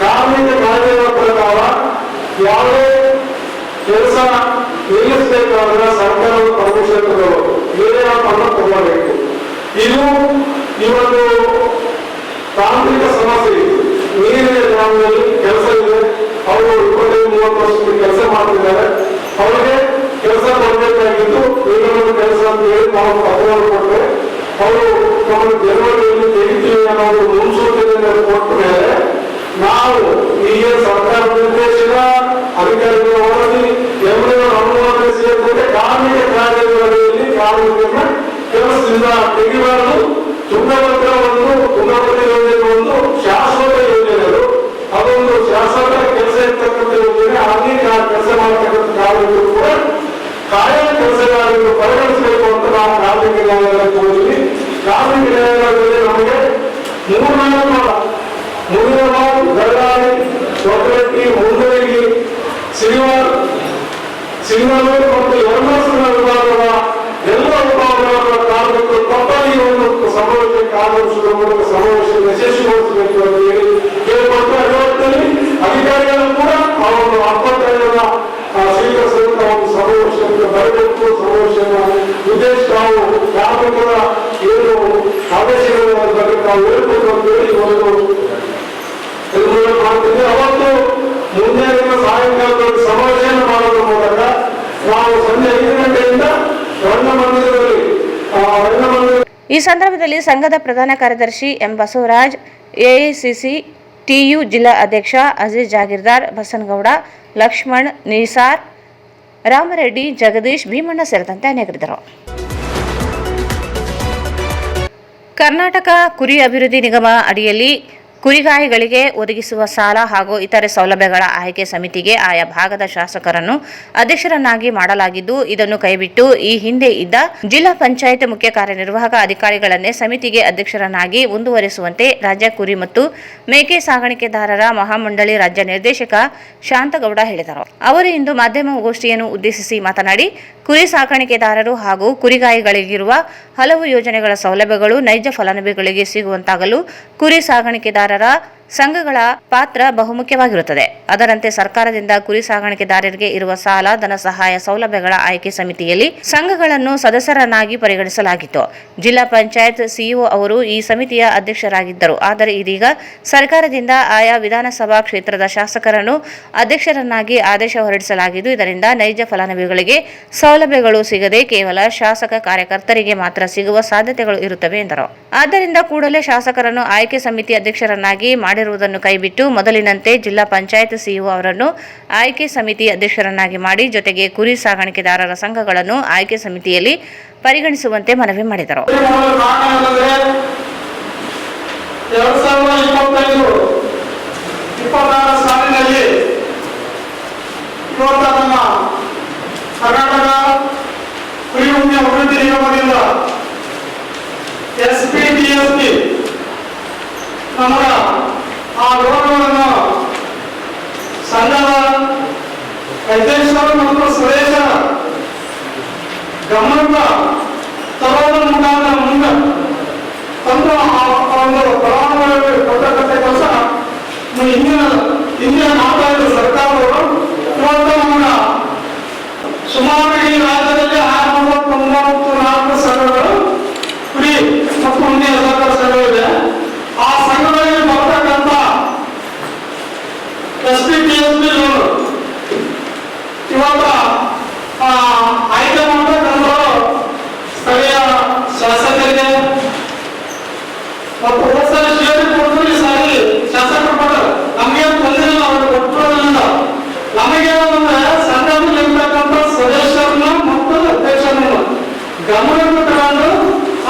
ಕಾರ್ಮಿಕ ಕಾಯ್ದೆಯ ಪ್ರಕಾರ ಯಾವುದೇ ಕೆಲಸ ನಿಲ್ಲಿಸಬೇಕಾದ್ರೆ ಸರ್ಕಾರದ ಪರ್ಮಿಷನ್ ಅನ್ನು ತಗೊಳ್ಳಬೇಕು. ಇದು ಈ ಒಂದು ತಾಂತ್ರಿಕ ಸಮಸ್ಯೆ ಇದೆ. ನೀರಿನ ಗ್ರಾಮದಲ್ಲಿ ಕೆಲಸ ಇದೆ, ಅವರು 25-30 ವರ್ಷದ ಕೆಲಸ ಮಾಡ್ತಿದ್ದಾರೆ, ಅವರಿಗೆ ಕೆಲಸ ಕೊಡಬೇಕಾಗಿದ್ದು ನಿಗಮದ ಕೆಲಸ ಅಂತ ಹೇಳಿ ನಾವು ಪತ್ರವನ್ನು ಕೊಟ್ಟರೆ ಅವರು ನಮ್ಮ ಜನವರಿಯಲ್ಲಿ ತೆಗಿತೀವಿ ಅನ್ನೋದು ಮುನ್ಸೂಚನೆಯನ್ನು ಕೊಟ್ಟ ಮೇಲೆ ನಾವು ಈಗ ಸರ್ಕಾರ ನಿರ್ದೇಶನ ಅಧಿಕಾರಿಗಳ ವರದಿ ಎಲ್ಲರೂ ಅನುಮೋದನೆ ಸೇರಿದಂತೆ ಕಾರ್ಮಿಕ ಕಾಯ್ದೆಗಳಲ್ಲಿ ಕಾರ್ಮಿಕರನ್ನ ಕೆಲಸದಿಂದ ತೆಗಿಬಾರದು. ತುಂಗಭದ್ರಾ ಯೋಜನೆ ಒಂದು ಶಾಶ್ವತ ಯೋಜನೆ, ಅದೊಂದು ಶಾಶ್ವತ ಕೆಲಸ ಇರ್ತಕ್ಕಂಥ ಯೋಜನೆ. ಹಾಗೆ ಕೆಲಸ ಮಾಡತಕ್ಕಂಥ ಕಾರ್ಮಿಕರು ಕೂಡ ಕಾಯಂ ಕೆಲಸಗಾರರು ಪರಿಗಣಿಸಬೇಕು ಅಂತ ನಾವು ಕಾರ್ಮಿಕ ನ್ಯಾಯಾಲಯಕ್ಕೆ ಹೋದ್ವಿ. ಕಾರ್ಮಿಕ ನ್ಯಾಯಾಲಯದಲ್ಲಿ ನಮಗೆ ಮೂರ್ನಾಲ್ಕು ಮುನಿರಾಬಾದ್, ಗಳ್ಳಾಡಿ, ಒಗ್ಗಟ್ಟಿ, ಮುಂಡರಗಿ, ಸಿಂಗನೂರು ಮತ್ತು ಯರ್ಮಸ್ನ ವಿಭಾಗದ ಎಲ್ಲ ವಿಭಾಗಗಳ ಕಾರ್ಮಿಕರು ತಪ್ಪಲ್ಲಿ ಒಂದು ಸಮಾವೇಶಕ್ಕೆ ಆಗಮಿಸುವ ಮೂಲಕ ಸಮಾವೇಶವನ್ನು ಯಶಸ್ವಿಗೊಳಿಸಬೇಕು ಅಂತ ಹೇಳಿ ಕೇಳಿಕೊಟ್ಟು ಇವತ್ತಿನಲ್ಲಿ ಅಧಿಕಾರಿಗಳು ಕೂಡ ಅವರು 25ರ ಸ್ವೀಕರಿಸಿದಂತ ಒಂದು ಸಮಾವೇಶಕ್ಕೆ ಬರಬೇಕು. ಸಮಾವೇಶದ ಉದ್ದೇಶ ನಾವು ಕಾರ್ಮಿಕರ ಏನು ಆದೇಶಗಳ ಬಗ್ಗೆ ನಾವು ಹೇಳ್ಬೇಕು ಅಂತ ಹೇಳಿ ಒಂದು ಮಾಡ್ತಿದ್ದೆ. ಅವತ್ತು ಮುಂದಿನ ದಿನ ಸಾಯಂಕಾಲದಲ್ಲಿ ಸಮಾವೇಶ ಮಾಡೋದ್ರ ಮೂಲಕ ನಾವು ಸಂಜೆ 5 ಗಂಟೆಯಿಂದ ಈ ಸಂದರ್ಭದಲ್ಲಿ ಸಂಘದ ಪ್ರಧಾನ ಕಾರ್ಯದರ್ಶಿ ಎಂ ಬಸವರಾಜ್, ಎಐಸಿಸಿ ಟಿಯು ಜಿಲ್ಲಾ ಅಧ್ಯಕ್ಷ ಅಜೀಜ್ ಜಾಗೀರ್ದಾರ್, ಬಸನಗೌಡ, ಲಕ್ಷ್ಮಣ್, ನಿಸಾರ್, ರಾಮರೆಡ್ಡಿ, ಜಗದೀಶ್, ಭೀಮಣ್ಣ ಸೇರಿದಂತೆ ಅನೇಕರಿದ್ದರು. ಕರ್ನಾಟಕ ಕುರಿ ಅಭಿವೃದ್ಧಿ ನಿಗಮ ಅಡಿಯಲ್ಲಿ ಕುರಿಗಾಯಿಗಳಿಗೆ ಒದಗಿಸುವ ಸಾಲ ಹಾಗೂ ಇತರೆ ಸೌಲಭ್ಯಗಳ ಆಯ್ಕೆ ಸಮಿತಿಗೆ ಆಯಾ ಭಾಗದ ಶಾಸಕರನ್ನು ಅಧ್ಯಕ್ಷರನ್ನಾಗಿ ಮಾಡಲಾಗಿದ್ದು, ಇದನ್ನು ಕೈಬಿಟ್ಟು ಈ ಹಿಂದೆ ಇದ್ದ ಜಿಲ್ಲಾ ಪಂಚಾಯತ್ ಮುಖ್ಯ ಕಾರ್ಯನಿರ್ವಾಹಕ ಅಧಿಕಾರಿಗಳನ್ನೇ ಸಮಿತಿಗೆ ಅಧ್ಯಕ್ಷರನ್ನಾಗಿ ಮುಂದುವರಿಸುವಂತೆ ರಾಜ್ಯ ಕುರಿ ಮತ್ತು ಮೇಕೆ ಸಾಗಾಣಿಕೆದಾರರ ಮಹಾಮಂಡಳಿ ರಾಜ್ಯ ನಿರ್ದೇಶಕ ಶಾಂತಗೌಡ ಹೇಳಿದರು. ಅವರು ಇಂದು ಮಾಧ್ಯಮಗೋಷ್ಠಿಯನ್ನು ಉದ್ದೇಶಿಸಿ ಮಾತನಾಡಿ, ಕುರಿ ಸಾಕಾಣಿಕೆದಾರರು ಹಾಗೂ ಕುರಿಗಾಯಿಗಳಿಗಿರುವ ಹಲವು ಯೋಜನೆಗಳ ಸೌಲಭ್ಯಗಳು ನೈಜ ಫಲಾನುಭವಿಗಳಿಗೆ ಸಿಗುವಂತಾಗಲು ಕುರಿ ಸಾಗಾಣಿಕೆದಾರರ ಸಂಘಗಳ ಪಾತ್ರ ಬಹುಮುಖ್ಯವಾಗಿರುತ್ತದೆ. ಅದರಂತೆ ಸರ್ಕಾರದಿಂದ ಕುರಿ ಸಾಗಾಣಿಕೆದಾರರಿಗೆ ಇರುವ ಸಾಲ, ಧನ ಸಹಾಯ ಸೌಲಭ್ಯಗಳ ಆಯ್ಕೆ ಸಮಿತಿಯಲ್ಲಿ ಸಂಘಗಳನ್ನು ಸದಸ್ಯರನ್ನಾಗಿ ಪರಿಗಣಿಸಲಾಗಿತ್ತು. ಜಿಲ್ಲಾ ಪಂಚಾಯತ್ ಸಿಇಒ ಅವರು ಈ ಸಮಿತಿಯ ಅಧ್ಯಕ್ಷರಾಗಿದ್ದರು. ಆದರೆ ಇದೀಗ ಸರ್ಕಾರದಿಂದ ಆಯಾ ವಿಧಾನಸಭಾ ಕ್ಷೇತ್ರದ ಶಾಸಕರನ್ನು ಅಧ್ಯಕ್ಷರನ್ನಾಗಿ ಆದೇಶ ಹೊರಡಿಸಲಾಗಿದ್ದು, ಇದರಿಂದ ನೈಜ ಫಲಾನುಭವಿಗಳಿಗೆ ಸೌಲಭ್ಯಗಳು ಸಿಗದೆ ಕೇವಲ ಶಾಸಕ ಕಾರ್ಯಕರ್ತರಿಗೆ ಮಾತ್ರ ಸಿಗುವ ಸಾಧ್ಯತೆಗಳು ಇರುತ್ತವೆ ಎಂದರು. ಆದ್ದರಿಂದ ಕೂಡಲೇ ಶಾಸಕರನ್ನು ಆಯ್ಕೆ ಸಮಿತಿ ಅಧ್ಯಕ್ಷರನ್ನಾಗಿ ಮಾಡಿರುವುದನ್ನು ಕೈಬಿಟ್ಟು ಮೊದಲಿನಂತೆ ಜಿಲ್ಲಾ ಪಂಚಾಯತ್ ಸಿಇಒ ಅವರನ್ನು ಆಯ್ಕೆ ಸಮಿತಿ ಅಧ್ಯಕ್ಷರನ್ನಾಗಿ ಮಾಡಿ, ಜೊತೆಗೆ ಕುರಿ ಸಾಗಾಣಿಕೆದಾರರ ಸಂಘಗಳನ್ನು ಆಯ್ಕೆ ಸಮಿತಿಯಲ್ಲಿ ಪರಿಗಣಿಸುವಂತೆ ಮನವಿ ಮಾಡಿದರು. 2025-26 ಸಾಲಿನಲ್ಲಿ ಕರ್ನಾಟಕ ಕುರಿ ಅಭಿವೃದ್ಧಿ ನಿಗಮದಿಂದ SPDSP ನಮಗ ಆ ರೋಗಗಳನ್ನು ಸಂಘದ ಅಧ್ಯಕ್ಷರು ಮತ್ತು ಸದಸ್ಯರ ಗಮನದ ತರೋದ್ರ ಮುಖಾಂತರ ಮುಂದೆ ತಂದು ಒಂದು ಫಲಾನುಭವಿಗಳಿಗೆ ಕೊಟ್ಟಂತ ಕೆಲಸ ಹಿಂದಿನ ಮಾತಾಡಿದ ಸರ್ಕಾರದವರು ಇವತ್ತು ನಮಗ ಸುಮಾರು ಈ ರಾಜ್ಯದಲ್ಲಿ 694 ಸಂಘಗಳು ಕುರಿ ಮತ್ತು ಮುಂದಿನ ಸಹಕಾರ ಸಂಘಗಳಿದೆ. ಆ ಸಂಘಗಳಿಗೆ ಬರ್ತಕ್ಕಂಥ SPDSP ಇವತ್ತು ಆಯ್ಕೆ ಮಾಡತಕ್ಕಂಥ ಸ್ಥಳೀಯ ಶಾಸಕರಿಗೆ ಮತ್ತು ಹೋದ ಶ್ರೇಣಿ ಕೊಟ್ಟು ಈ ಸಾರಿ ಶಾಸಕರು ಕೊಟ್ಟರು. ನಮಗೆ ತೊಂದರೆ ಇಲ್ಲ, ಅವರು ಕೊಟ್ಟೋದ್ರಿಂದ ನಮಗೆ ಸಂಘದಲ್ಲಿ ಇರ್ತಕ್ಕಂಥ ಸದಸ್ಯರನ್ನ ಮತ್ತು ಅಧ್ಯಕ್ಷರನ್ನ ಗಮನಕ್ಕೆ ತಗೊಂಡು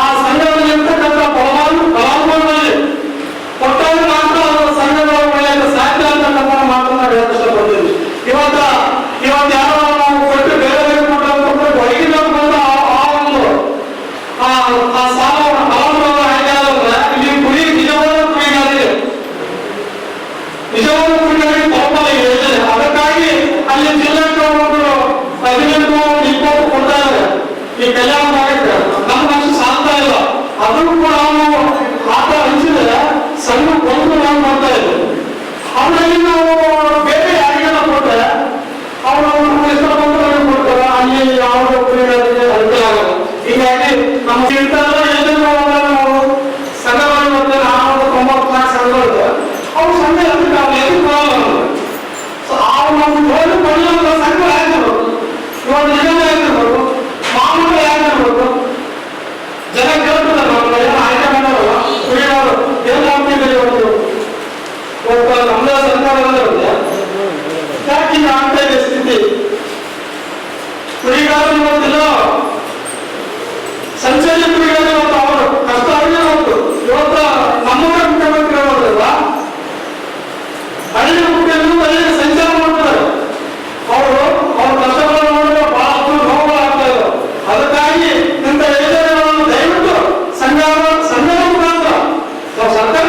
ಆ ಸಂಘದಲ್ಲಿ ಇರ್ತಕ್ಕಂಥ ಫಲಾನುಭವಿಗಳಿಗೆ ಕೊಟ್ಟಾಗ ಮಾತ್ರ ಅವರ ಸಂಘಗಳ ಬೆಳೆಯಲು ಸಾಧ್ಯ ಅಂತಕ್ಕಂಥ ಮಾತನ್ನ ಹೇಳ್ತಿದ್ದೀವಿ. ಇವತ್ತು ಯಾರೋ ನಾವು ಕೊಟ್ಟು ಬೇರೆ ಕೊಟ್ಟು ಹೊರಗಿನ ಬಂದು ಆ ಸಾಲವನ್ನು ಫಲಾನುಭವಿಗಳ ಆಯ್ಕೆ ಆದ್ರೆ ಇಲ್ಲಿ ಕುರಿ ನಿಜವಾದ ಕುರಿಗಾರಿಗೆ ತಲುಪಲ್ಲ ಯೋಜನೆ. ಅದಕ್ಕಾಗಿ ಅಲ್ಲಿ ಜಿಲ್ಲೆಗೆ ಒಂದು 18-20 ಕೊಡ್ತಾ ಇದ್ದಾರೆ ಈ ಕಲ್ಯಾಣ ಭಾಗಕ್ಕೆ. ನಮ್ಗೆ ಅಷ್ಟು ಸಾಧ್ಯ ಇಲ್ಲ. ಅದನ್ನು ಕೂಡ ನಾವು ಆಟ ಹಂಚಿದ್ರೆ ಸಣ್ಣ ಒಂದು ನಾವು ಮಾಡ್ತಾ ಇದ್ದೀವಿ. ಅವರಲ್ಲಿ ನಾವು ಬೇರೆ ಯಾರಿಗೆಲ್ಲ ಕೊಟ್ಟರೆ ಅವರು ಹೆಸರು ಬಂದು ಕೊಡ್ತಾರೆ, ಅಲ್ಲಿ ಯಾವುದೋ ಕುರಿಗಾರಿಗೆ ಅನುಕೂಲ ಆಗಲ್ಲ. ಹೀಗಾಗಿ ನಮ್ಮ ನಾವು ಸಂಘಗಳು ಮತ್ತೆ 494 ಸಂಘಗಳು ಅವ್ರು ಸಂಘ ಎದುರು ಬರಲ್ಲ. ನಮ್ಮ ಜೋಲಿ ಪಡೆಯುವ ಸಂಘ ಆಗಿರ್ಬೋದು, ಇವಾಗ ನಿಗಮ ಆಗಿರ್ಬೋದು, ಮಾಮೂಲು ಆಗಿರ್ಬೋದು, ಜನ ಕೇಳ್ತಾರೆ ನಾವು ಏನು ಆಯ್ಕೆ ಮಾಡೋಲ್ಲ ಕುರಿಯವರು ಏನು ಮಾಡ್ತಿದ್ದೀರಿ ಇವತ್ತು ನಮ್ಮದೇ ಸರ್ಕಾರದಲ್ಲಿರುತ್ತೆ. ಯಾಕೆ ಈಗ ಆಗ್ತಾ ಇದೆ ಸ್ಥಿತಿ? ಕುರಿಗಾರರು ಇವತ್ತಿಲ್ಲ, ಸಂಚಾರಿ ಕುರಿಗಾರರು ಇವತ್ತು ಅವರು ಕಷ್ಟ ಆಗಿದೆ. ಇವತ್ತು ನಮ್ಮದೇ ಮುಖ್ಯಮಂತ್ರಿ ಇರೋದ್ರಲ್ಲ ಹಳ್ಳಿ ಮುಖ್ಯಮಂತ್ರಿ ಹಳ್ಳಿಗೆ ಸಂಚಾರ ಮಾಡ್ತಾರೆ. ಅವರು ಅವ್ರ ಕಷ್ಟಗಳನ್ನು ನೋಡಿದ್ರೆ ಬಹಳಷ್ಟು ನೋವುಗಳಾಗ್ತಾ ಇದ್ದಾರೆ. ಅದಕ್ಕಾಗಿ ಇಂಥ ಯೋಜನೆಗಳನ್ನು ದಯವಿಟ್ಟು ಸಂಘದ ಮುಖಾಂತರ ನಾವು ಸರ್ಕಾರ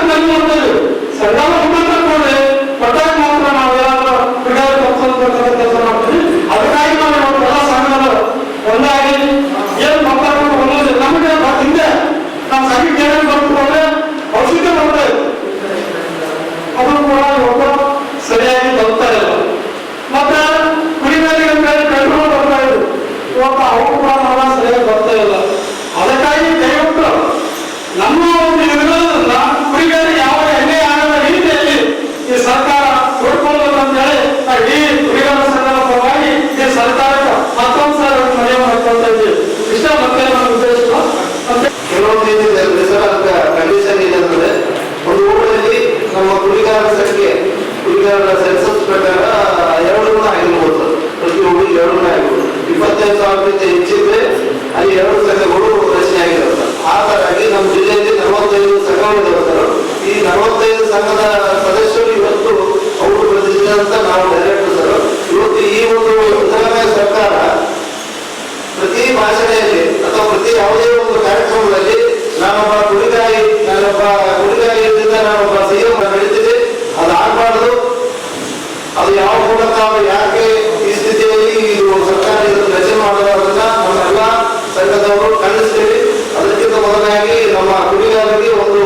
ಮೊದಲನೇದಾಗಿ ನಮ್ಮ ಕುಡಿಗಾರರಿಗೆ ಒಂದು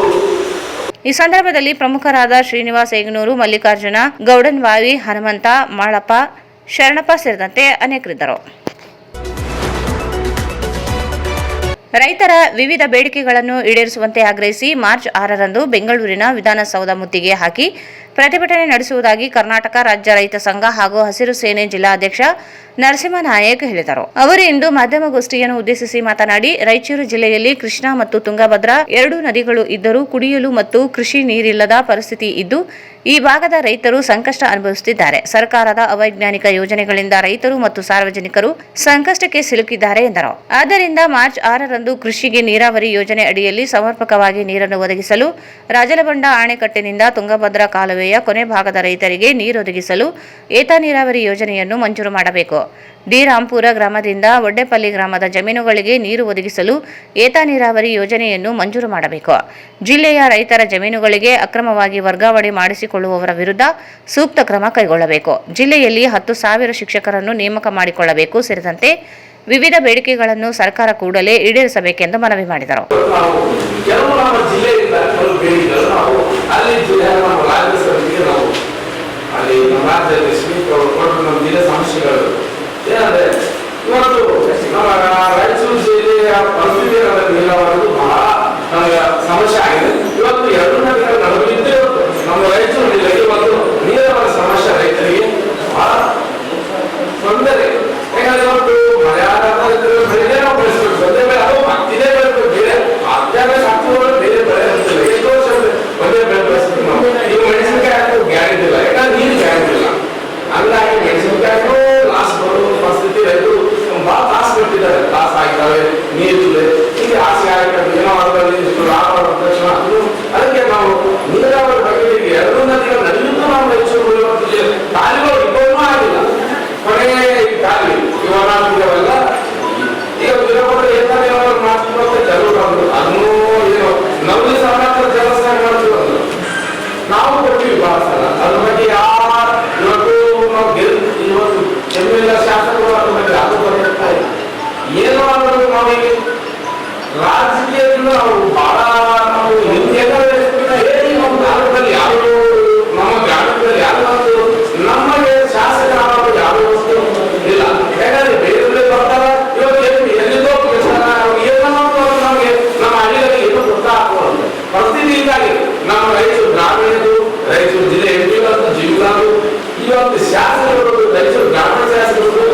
ಈ ಸಂದರ್ಭದಲ್ಲಿ ಪ್ರಮುಖರಾದ ಶ್ರೀನಿವಾಸ್ ಏಗನೂರು, ಮಲ್ಲಿಕಾರ್ಜುನ, ಗೌಡನ್ವಾವಿ, ಹನುಮಂತ, ಮಾಳಪ್ಪ, ಶರಣಪ್ಪ ಸೇರಿದಂತೆ ಅನೇಕರಿದ್ದರು. ರೈತರ ವಿವಿಧ ಬೇಡಿಕೆಗಳನ್ನು ಈಡೇರಿಸುವಂತೆ ಆಗ್ರಹಿಸಿ ಮಾರ್ಚ್ 6ರಂದು ಬೆಂಗಳೂರಿನ ವಿಧಾನಸೌಧ ಮುತ್ತಿಗೆ ಹಾಕಿ ಪ್ರತಿಭಟನೆ ನಡೆಸುವುದಾಗಿ ಕರ್ನಾಟಕ ರಾಜ್ಯ ರೈತ ಸಂಘ ಹಾಗೂ ಹಸಿರು ಸೇನೆ ಜಿಲ್ಲಾಧ್ಯಕ್ಷ ನರಸಿಂಹನಾಯಕ್ ಹೇಳಿದರು. ಅವರು ಇಂದು ಮಾಧ್ಯಮಗೋಷ್ಠಿಯನ್ನು ಉದ್ದೇಶಿಸಿ ಮಾತನಾಡಿ, ರಾಯಚೂರು ಜಿಲ್ಲೆಯಲ್ಲಿ ಕೃಷ್ಣಾ ಮತ್ತು ತುಂಗಭದ್ರಾ ಎರಡು ನದಿಗಳು ಇದ್ದರೂ ಕುಡಿಯಲು ಮತ್ತು ಕೃಷಿ ನೀರಿಲ್ಲದ ಪರಿಸ್ಥಿತಿ ಇದ್ದು ಈ ಭಾಗದ ರೈತರು ಸಂಕಷ್ಟ ಅನುಭವಿಸುತ್ತಿದ್ದಾರೆ. ಸರ್ಕಾರದ ಅವೈಜ್ಞಾನಿಕ ಯೋಜನೆಗಳಿಂದ ರೈತರು ಮತ್ತು ಸಾರ್ವಜನಿಕರು ಸಂಕಷ್ಟಕ್ಕೆ ಸಿಲುಕಿದ್ದಾರೆ ಎಂದರು. ಆದ್ದರಿಂದ ಮಾರ್ಚ್ 6ರಂದು ಕೃಷಿಗೆ ನೀರಾವರಿ ಯೋಜನೆ ಅಡಿಯಲ್ಲಿ ಸಮರ್ಪಕವಾಗಿ ನೀರನ್ನು ಒದಗಿಸಲು ರಾಜಲಬಂಡ ಅಣೆಕಟ್ಟಿನಿಂದ ತುಂಗಭದ್ರಾ ಕಾಲುವೆಯ ಕೊನೆ ಭಾಗದ ರೈತರಿಗೆ ನೀರೊದಗಿಸಲು ಏತ ನೀರಾವರಿ ಯೋಜನೆಯನ್ನು ಮಂಜೂರು ಮಾಡಬೇಕು. ಡಿ ರಾಂಪುರ ಗ್ರಾಮದಿಂದ ಒಡ್ಡೆಪಲ್ಲಿ ಗ್ರಾಮದ ಜಮೀನುಗಳಿಗೆ ನೀರು ಒದಗಿಸಲು ಏತ ನೀರಾವರಿ ಯೋಜನೆಯನ್ನು ಮಂಜೂರು ಮಾಡಬೇಕು. ಜಿಲ್ಲೆಯ ರೈತರ ಜಮೀನುಗಳಿಗೆ ಅಕ್ರಮವಾಗಿ ವರ್ಗಾವಣೆ ಮಾಡಿಸಿಕೊಳ್ಳುವವರ ವಿರುದ್ಧ ಸೂಕ್ತ ಕ್ರಮ ಕೈಗೊಳ್ಳಬೇಕು. ಜಿಲ್ಲೆಯಲ್ಲಿ 10,000 ಶಿಕ್ಷಕರನ್ನು ನೇಮಕ ಮಾಡಿಕೊಳ್ಳಬೇಕು ಸೇರಿದಂತೆ ವಿವಿಧ ಬೇಡಿಕೆಗಳನ್ನು ಸರ್ಕಾರ ಕೂಡಲೇ ಈಡೇರಿಸಬೇಕೆಂದು ಮನವಿ ಮಾಡಿದರು. ಏನಂದ್ರೆ ಇವತ್ತು ನಮ್ಮ ರಾಯಚೂರು ಜಿಲ್ಲೆಯ ಪರಿಸ್ಥಿತಿ ನೀರಾವರಿ ಬಹಳ ನಮಗೆ ಸಮಸ್ಯೆ ಆಗಿದೆ. ಇವತ್ತು 2 ನದಿಗಳ ನಡುವಿದ್ದು ನಮ್ಮ ರಾಯಚೂರು ಜಿಲ್ಲೆಗೆ ಇವತ್ತು ನೀರಾವರಿ ಸಮಸ್ಯೆ ರೈತರಿಗೆ ಬಹಳ ತೊಂದರೆ. ಯಾಕಂದ್ರೆ ಇವತ್ತು ಮಳೆಯಾದ ಬೆಳೆಗೆ ನಾವು ಬೆಳೆಸಬೇಕು, ಒಂದೇ ಬೆಳೆ ಅದು ಇದೇ ಬೆಳೆ ಬೇರೆ ಅತ್ಯಂತ ಸಾಕ್ಷಿಗಳು ಬೇರೆ ಬೆಳೆ ಅಂತಿಲ್ಲ. ಎಷ್ಟು ವರ್ಷ ಒಂದೇ ಬೆಳೆ ಬೆಳೆಸ್ತೀವಿ ನಾವು. ಈಗ ಮೆಣಸಿನಕಾಯಿ ಹಾಕೋ ಗ್ಯಾರಂಟಿ ಇಲ್ಲ, ಯಾಕಂದ್ರೆ ನೀರು ಗ್ಯಾರಂಟಿ ಇಲ್ಲ. ಹಂಗಾಗಿ ಮೆಣಸಿನಕಾಯಿ ಲಾಸ್ ಬರೋ ಪರಿಸ್ಥಿತಿ ರೈತರು ಬಹಳ ಲಾಸ್ ಬಿಟ್ಟಿದ್ದಾರೆ. ಲಾಸ್ ಆಗಿದ್ದಾವೆ, ನೀರಿಲ್ಲ, ಹೀಗೆ ಆಸೆ ಆಗಿದ್ದಾರೆ. ಏನೋ ಅದರಲ್ಲಿ ಇಷ್ಟು ಲಾಭ ತಕ್ಷಣ ಅದಕ್ಕೆ ನಾವು ನೀರಾವರಿ ಬಗ್ಗೆ 2 ನದಿಗಳ ನಡುವಿದ್ದು ನಾವು ರಾಯಚೂರು ಕಾಲುವೆ ಇಬ್ಬರೂ ಆಗಿಲ್ಲ. ಕೊನೆಗೆ ಈ ಕಾಲುವೆ ಇವರೆಲ್ಲ ಈಗ ವೀರಭದ್ರ ಏತ ನೀರಾವರಿ ಮಾಡ್ತಿರುವಂತ ಜನರು ಬಂದರು. ಅದನ್ನು ಏನು ನವಲಿ ಸಮಾಚಾರ ಜಲಸ್ಥಾನ ಮಾಡ್ತಿರೋದು ನಾವು ಕೊಡ್ತೀವಿ ಬಹಳ ಸಲ. ಅದ್ರ ಬಗ್ಗೆ ಇವತ್ತು ನಾವು ಇವತ್ತು ಜಮೀನಿನ ಶಾಸಕರು ಅದ್ರ ಬಗ್ಗೆ ಅದು ಬರ್ತಾ ಇಲ್ಲ. ಏನೋ ಅನ್ನೋದು ನಾವೀಗ ರಾಜಕೀಯದಿಂದ ನಾವು ಬಹಳ ನಾವು ಹೇಳಿ ನಮ್ಮ ಗ್ರಾಮದಲ್ಲಿ ಯಾರು ನಮ್ಮ ಗ್ರಾಮದಲ್ಲಿ ಯಾರು ನಮಗೆ ಶಾಸಕರ ಯಾವ ವಸ್ತು ಇಲ್ಲ. ಯಾಕಂದ್ರೆ ಬೇರೆ ಬರ್ತಾರ ಇವತ್ತು ಎಲ್ಲಿದ್ದೋ ಏನೋ ನಮಗೆ ನಮ್ಮ ಹಳ್ಳಿಯಲ್ಲಿ ಏನೋ ಗೊತ್ತಾಗ್ಬೋದು ಪರಿಸ್ಥಿತಿ ಹೀಗಾಗಿ ನಮ್ಮ ರಾಯಚೂರು ಗ್ರಾಮೀಣದು ರಾಯಚೂರು ಜಿಲ್ಲೆ ಜಿಲ್ಲಾದು ಇವತ್ತು ಶಾಸಕರು ರಾಯಚೂರು ಗ್ರಾಮೀಣ ಶಾಸಕರು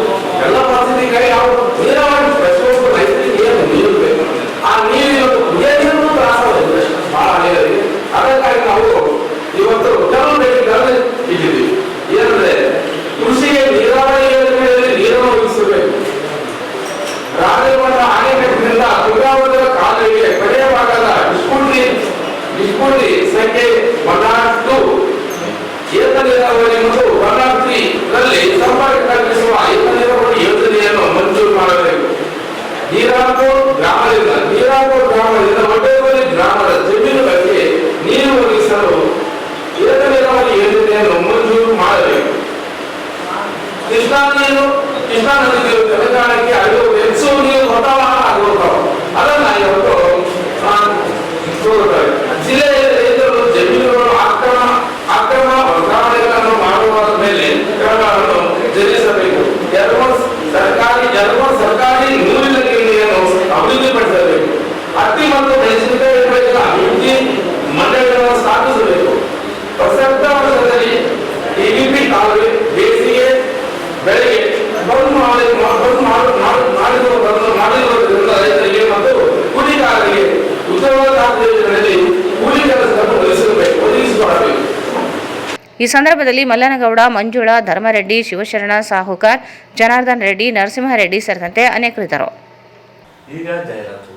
ಎಲ್ಲ ಪರಿಸ್ಥಿತಿ ಕಡೆ ಯಾವ ನೀರಾವರಿ ಪ್ರತಿಯೊಬ್ಬರು ರೈತರಿಗೆ ಏನು ನೀರು ಬೇಕು. ಆ ನೀರು ಇವತ್ತು ಕುಡಿಯಲು ತ್ರಾಸವಾಗಿದೆ ಬಹಳ ನೀರಿಗೆ. ಅದಕ್ಕಾಗಿ ನಾವು ಇವತ್ತು ಕೆಲವು ಬೇಡಿಕೆಗಳನ್ನು ಇಟ್ಟಿದ್ದೀವಿ. ಏನಂದ್ರೆ ಕೃಷಿಗೆ ನೀರಾವರಿ ಯೋಜನೆಯಲ್ಲಿ ನೀರನ್ನು ಒದಗಿಸಬೇಕು. ರಾಜಲಬಂಡ ಅಣೆಕಟ್ಟಿನಿಂದ ತುಂಗಭದ್ರಾ ಕಾಲುವೆಗೆ ಕೊನೆಯ ಭಾಗದ ಡಿಸ್ಕೂಟಿ ಸಂಖ್ಯೆ 102 ಏತ ನೀರಾವರಿ ಮತ್ತು 103 ರಲ್ಲಿ ಸಂಪರ್ಕ ಕಲ್ಪಿಸುವ ಏತ ನೀರಾವರಿ ಯೋಜನೆಯನ್ನು ಮಂಜೂರು ಮಾಡಬೇಕು. ನೀರಾಪುರ ಗ್ರಾಮದಿಂದ ಒಡ್ಡೆಪಲ್ಲಿ ಗ್ರಾಮದ ಜಮೀನುಗಳಿಗೆ ನೀರು ಒದಗಿಸಲು ಏತ ನೀರಾವರಿ ಯೋಜನೆಯನ್ನು ಮಂಜೂರು ಮಾಡಬೇಕು. ಕೃಷ್ಣಾ ನದಿಗೆ ತೆಲಂಗಾಣಕ್ಕೆ ಹೆಚ್ಚು ನೀರು ಹೊರವಾಹ ಆಗುತ್ತವೆ. ಅದನ್ನ ಇವತ್ತು ಜಿಲ್ಲೆಯಲ್ಲಿ ರೈತರು ಜಮೀನುಗಳು ಅಕ್ರಮ ವರ್ಗಾವಣೆಗಳನ್ನು ಮಾಡುವ ಮೇಲೆ ಕ್ರಮಗಳನ್ನು ಜರುಗಿಸಬೇಕು. ಸರ್ಕಾರಿ ನೀರಿನ ಗಿರಣಿಯನ್ನು ಅಭಿವೃದ್ಧಿಪಡಿಸಬೇಕು. ಹತ್ತಿ ಮತ್ತು ಮೆಣಸಿನಕಾಯಿ ಬೆಳೆಗಳ ಅಭಿವೃದ್ಧಿ ಮಂಡಳಿಗಳನ್ನು ಸ್ಥಾಪಿಸಬೇಕು. ಪ್ರಸಕ್ತ ವರ್ಷದಲ್ಲಿ ಡಿಬಿಪಿ ಕಾಲುವೆ ಬೇಸಿಗೆ ಬೆಳೆಗೆ ಮಾಡಿರುವುದರಿಂದ ರೈತರಿಗೆ ಮತ್ತು ಕೂಲಿಗಾರರಿಗೆ ಉದ್ಯೋಗದಲ್ಲಿ ಕೂಲಿ ಕೆಲಸವನ್ನು ಒದಗಿಸಿಕೊಡಬೇಕು. ಈ ಸಂದರ್ಭದಲ್ಲಿ ಮಲ್ಲನಗೌಡ, ಮಂಜುಳಾ, ಧರ್ಮರೆಡ್ಡಿ, ಶಿವಶರಣ, ಸಾಹುಕಾರ್, ಜನಾರ್ದನ್ ರೆಡ್ಡಿ, ನರಸಿಂಹರೆಡ್ಡಿ ಸೇರಿದಂತೆ ಅನೇಕರಿದ್ದರು. ಈಗ ಜಾಹೀರಾತು.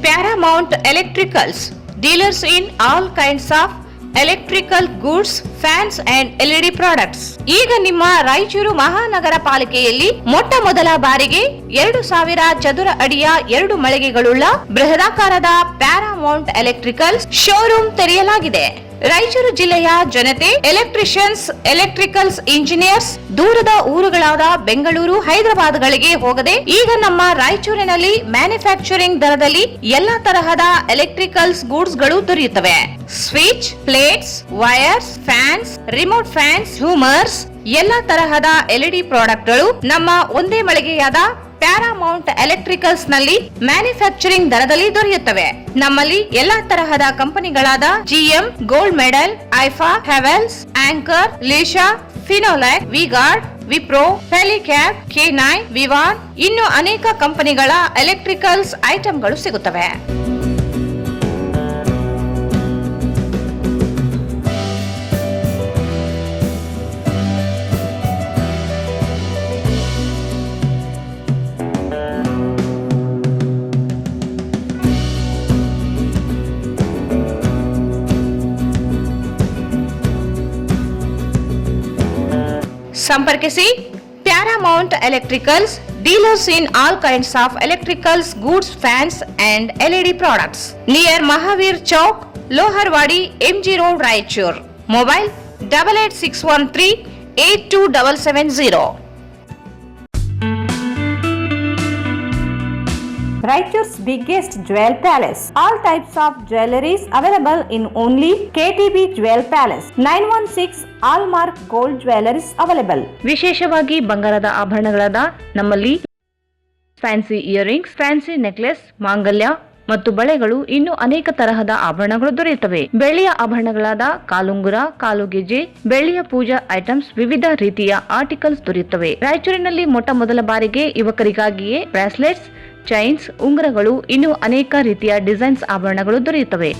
Paramount Electricals dealers in all kinds of electrical goods, fans and LED products. ಈಗ ನಿಮ್ಮ ರಾಯಚೂರು ಮಹಾನಗರ ಪಾಲಿಕೆಯಲ್ಲಿ ಮೊಟ್ಟ ಮೊದಲ ಬಾರಿಗೆ 2,000 ಚದುರ ಅಡಿಯ 2 ಮಳಿಗೆಗಳುಳ್ಳ ಬೃಹದಾಕಾರದ ಪ್ಯಾರಾಮೌಂಟ್ ಎಲೆಕ್ಟ್ರಿಕಲ್ಸ್ ಶೋರೂಮ್ ತೆರೆಯಲಾಗಿದೆ. ರಾಯಚೂರು ಜಿಲ್ಲೆಯ ಜನತೆ, ಎಲೆಕ್ಟ್ರಿಷಿಯನ್ಸ್, ಎಲೆಕ್ಟ್ರಿಕಲ್ಸ್ ಇಂಜಿನಿಯರ್ಸ್ ದೂರದ ಊರುಗಳಾದ ಬೆಂಗಳೂರು, ಹೈದರಾಬಾದ್ಗಳಿಗೆ ಹೋಗದೆ ಈಗ ನಮ್ಮ ರಾಯಚೂರಿನಲ್ಲಿ ಮ್ಯಾನುಫ್ಯಾಕ್ಚರಿಂಗ್ ದರದಲ್ಲಿ ಎಲ್ಲಾ ತರಹದ ಎಲೆಕ್ಟ್ರಿಕಲ್ಸ್ ಗೂಡ್ಸ್ ಗಳು ದೊರೆಯುತ್ತವೆ. Switch, plates, wires, fans, remote fans, ಹ್ಯೂಮರ್ಸ್, ಎಲ್ಲಾ ತರಹದ LED ಪ್ರಾಡಕ್ಟ್ಗಳು ನಮ್ಮ ಒಂದೇ ಮಳಿಗೆಯಾದ ಪ್ಯಾರಾಮೌಂಟ್ ಎಲೆಕ್ಟ್ರಿಕಲ್ಸ್ ನಲ್ಲಿ ಮ್ಯಾನುಫ್ಯಾಕ್ಚರಿಂಗ್ ದರದಲ್ಲಿ ದೊರೆಯುತ್ತವೆ. ನಮ್ಮಲ್ಲಿ ಎಲ್ಲಾ ತರಹದ ಕಂಪನಿಗಳಾದ GM, ಗೋಲ್ಡ್ ಮೆಡಲ್, ಐಫಾ, ಹೆವೆಲ್ಸ್, ಆಂಕರ್, ಲೀಶಾ, ಫಿನೋಲೆಕ್, ವಿಗಾರ್ಡ್, ವಿಪ್ರೋ, ಫೆಲಿಕ್ಯಾಪ್, K9, ವಿವಾನ್ ಇನ್ನು ಅನೇಕ ಕಂಪನಿಗಳ ಎಲೆಕ್ಟ್ರಿಕಲ್ಸ್ ಐಟಂಗಳು ಸಿಗುತ್ತವೆ. ಸಂಪರ್ಕಿಸಿ Paramount Electricals, dealers in all kinds of electricals goods, fans and LED products, near Mahavir Chowk, Loharwadi, MG road, Raichur. Mobile 8861382770. Raichur's biggest jewel palace. All types of jewelries available in only KTB Jewel Palace. 916 Allmark Gold Jewelries available. ವಿಶೇಷವಾಗಿ ಬಂಗಾರದ ಆಭರಣಗಳಾದ ನಮ್ಮಲ್ಲಿ ಫ್ಯಾನ್ಸಿ ಇಯರಿಂಗ್ಸ್, ಫ್ಯಾನ್ಸಿ ನೆಕ್ಲೆಸ್, ಮಾಂಗಲ್ಯ ಮತ್ತು ಬಳೆಗಳು ಇನ್ನು ಅನೇಕ ತರಹದ ಆಭರಣಗಳು ದೊರೆಯುತ್ತವೆ. ಬೆಳ್ಳಿಯ ಆಭರಣಗಳಾದ ಕಾಲುಂಗುರ, ಕಾಲುಗೆಜೆ, ಬೆಳ್ಳಿಯ ಪೂಜಾ ಐಟಮ್ಸ್, ವಿವಿಧ ರೀತಿಯ ಆರ್ಟಿಕಲ್ಸ್ ದೊರೆಯುತ್ತವೆ. ರಾಯಚೂರಿನಲ್ಲಿ ಮೊಟ್ಟ ಮೊದಲ ಬಾರಿಗೆ ಯುವಕರಿಗಾಗಿಯೇ ಬ್ರಾಸ್ಲೆಟ್ಸ್, ಚೈನ್ಸ್, ಉಂಗುರಗಳು ಇನ್ನು ಅನೇಕ ರೀತಿಯ ಡಿಸೈನ್ಸ್ ಆಭರಣಗಳು ದೊರೆಯುತ್ತವೆ.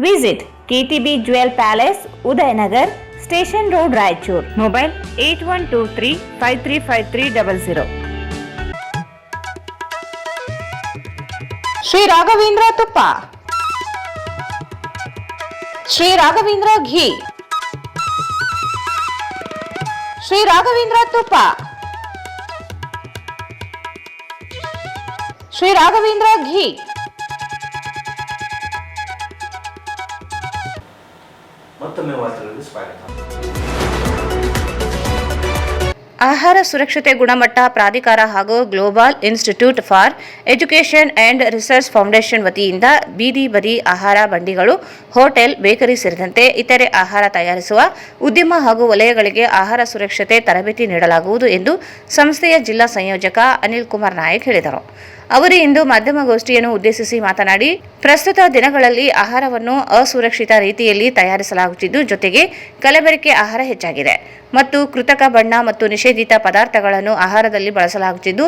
Visit KTB Jewel Palace, Udayanagar, Station Road, Raichur. Mobile 8123535300. Shri Raghavendra ತುಪ್ಪ, ಶ್ರೀ ರಾಘವೇಂದ್ರ ಘೀ, ಶ್ರೀ ರಾಘವೇಂದ್ರ ತುಪ್ಪ, ಶ್ರೀ ರಾಘವೇಂದ್ರ ಘೀ. ಮತ್ತೊಮ್ಮೆ ವಾರ್ತೆಗಳಿಗೆ ಸ್ವಾಗತ. ಆಹಾರ ಸುರಕ್ಷತೆ ಗುಣಮಟ್ಟ ಪ್ರಾಧಿಕಾರ ಹಾಗೂ global institute for education and research foundation ವತಿಯಿಂದ ಬೀದಿ ಬದಿ ಆಹಾರ ಬಂಡಿಗಳು, ಹೋಟೆಲ್, ಬೇಕರಿ ಸೇರಿದಂತೆ ಇತರೆ ಆಹಾರ ತಯಾರಿಸುವ ಉದ್ಯಮ ಹಾಗೂ ವಲಯಗಳಿಗೆ ಆಹಾರ ಸುರಕ್ಷತೆ ತರಬೇತಿ ನೀಡಲಾಗುವುದು ಎಂದು ಸಂಸ್ಥೆಯ ಜಿಲ್ಲಾ ಸಂಯೋಜಕ ಅನಿಲ್ ಕುಮಾರ್ ನಾಯಕ್ ಹೇಳಿದರು. ಅವರು ಇಂದು ಮಾಧ್ಯಮಗೋಷ್ಠಿಯನ್ನು ಉದ್ದೇಶಿಸಿ ಮಾತನಾಡಿ, ಪ್ರಸ್ತುತ ದಿನಗಳಲ್ಲಿ ಆಹಾರವನ್ನು ಅಸುರಕ್ಷಿತ ರೀತಿಯಲ್ಲಿ ತಯಾರಿಸಲಾಗುತ್ತಿದ್ದು, ಜೊತೆಗೆ ಕಲಬೆರಕೆ ಆಹಾರ ಹೆಚ್ಚಾಗಿದೆ ಮತ್ತು ಕೃತಕ ಬಣ್ಣ ಮತ್ತು ನಿಷೇಧಿತ ಪದಾರ್ಥಗಳನ್ನು ಆಹಾರದಲ್ಲಿ ಬಳಸಲಾಗುತ್ತಿದ್ದು,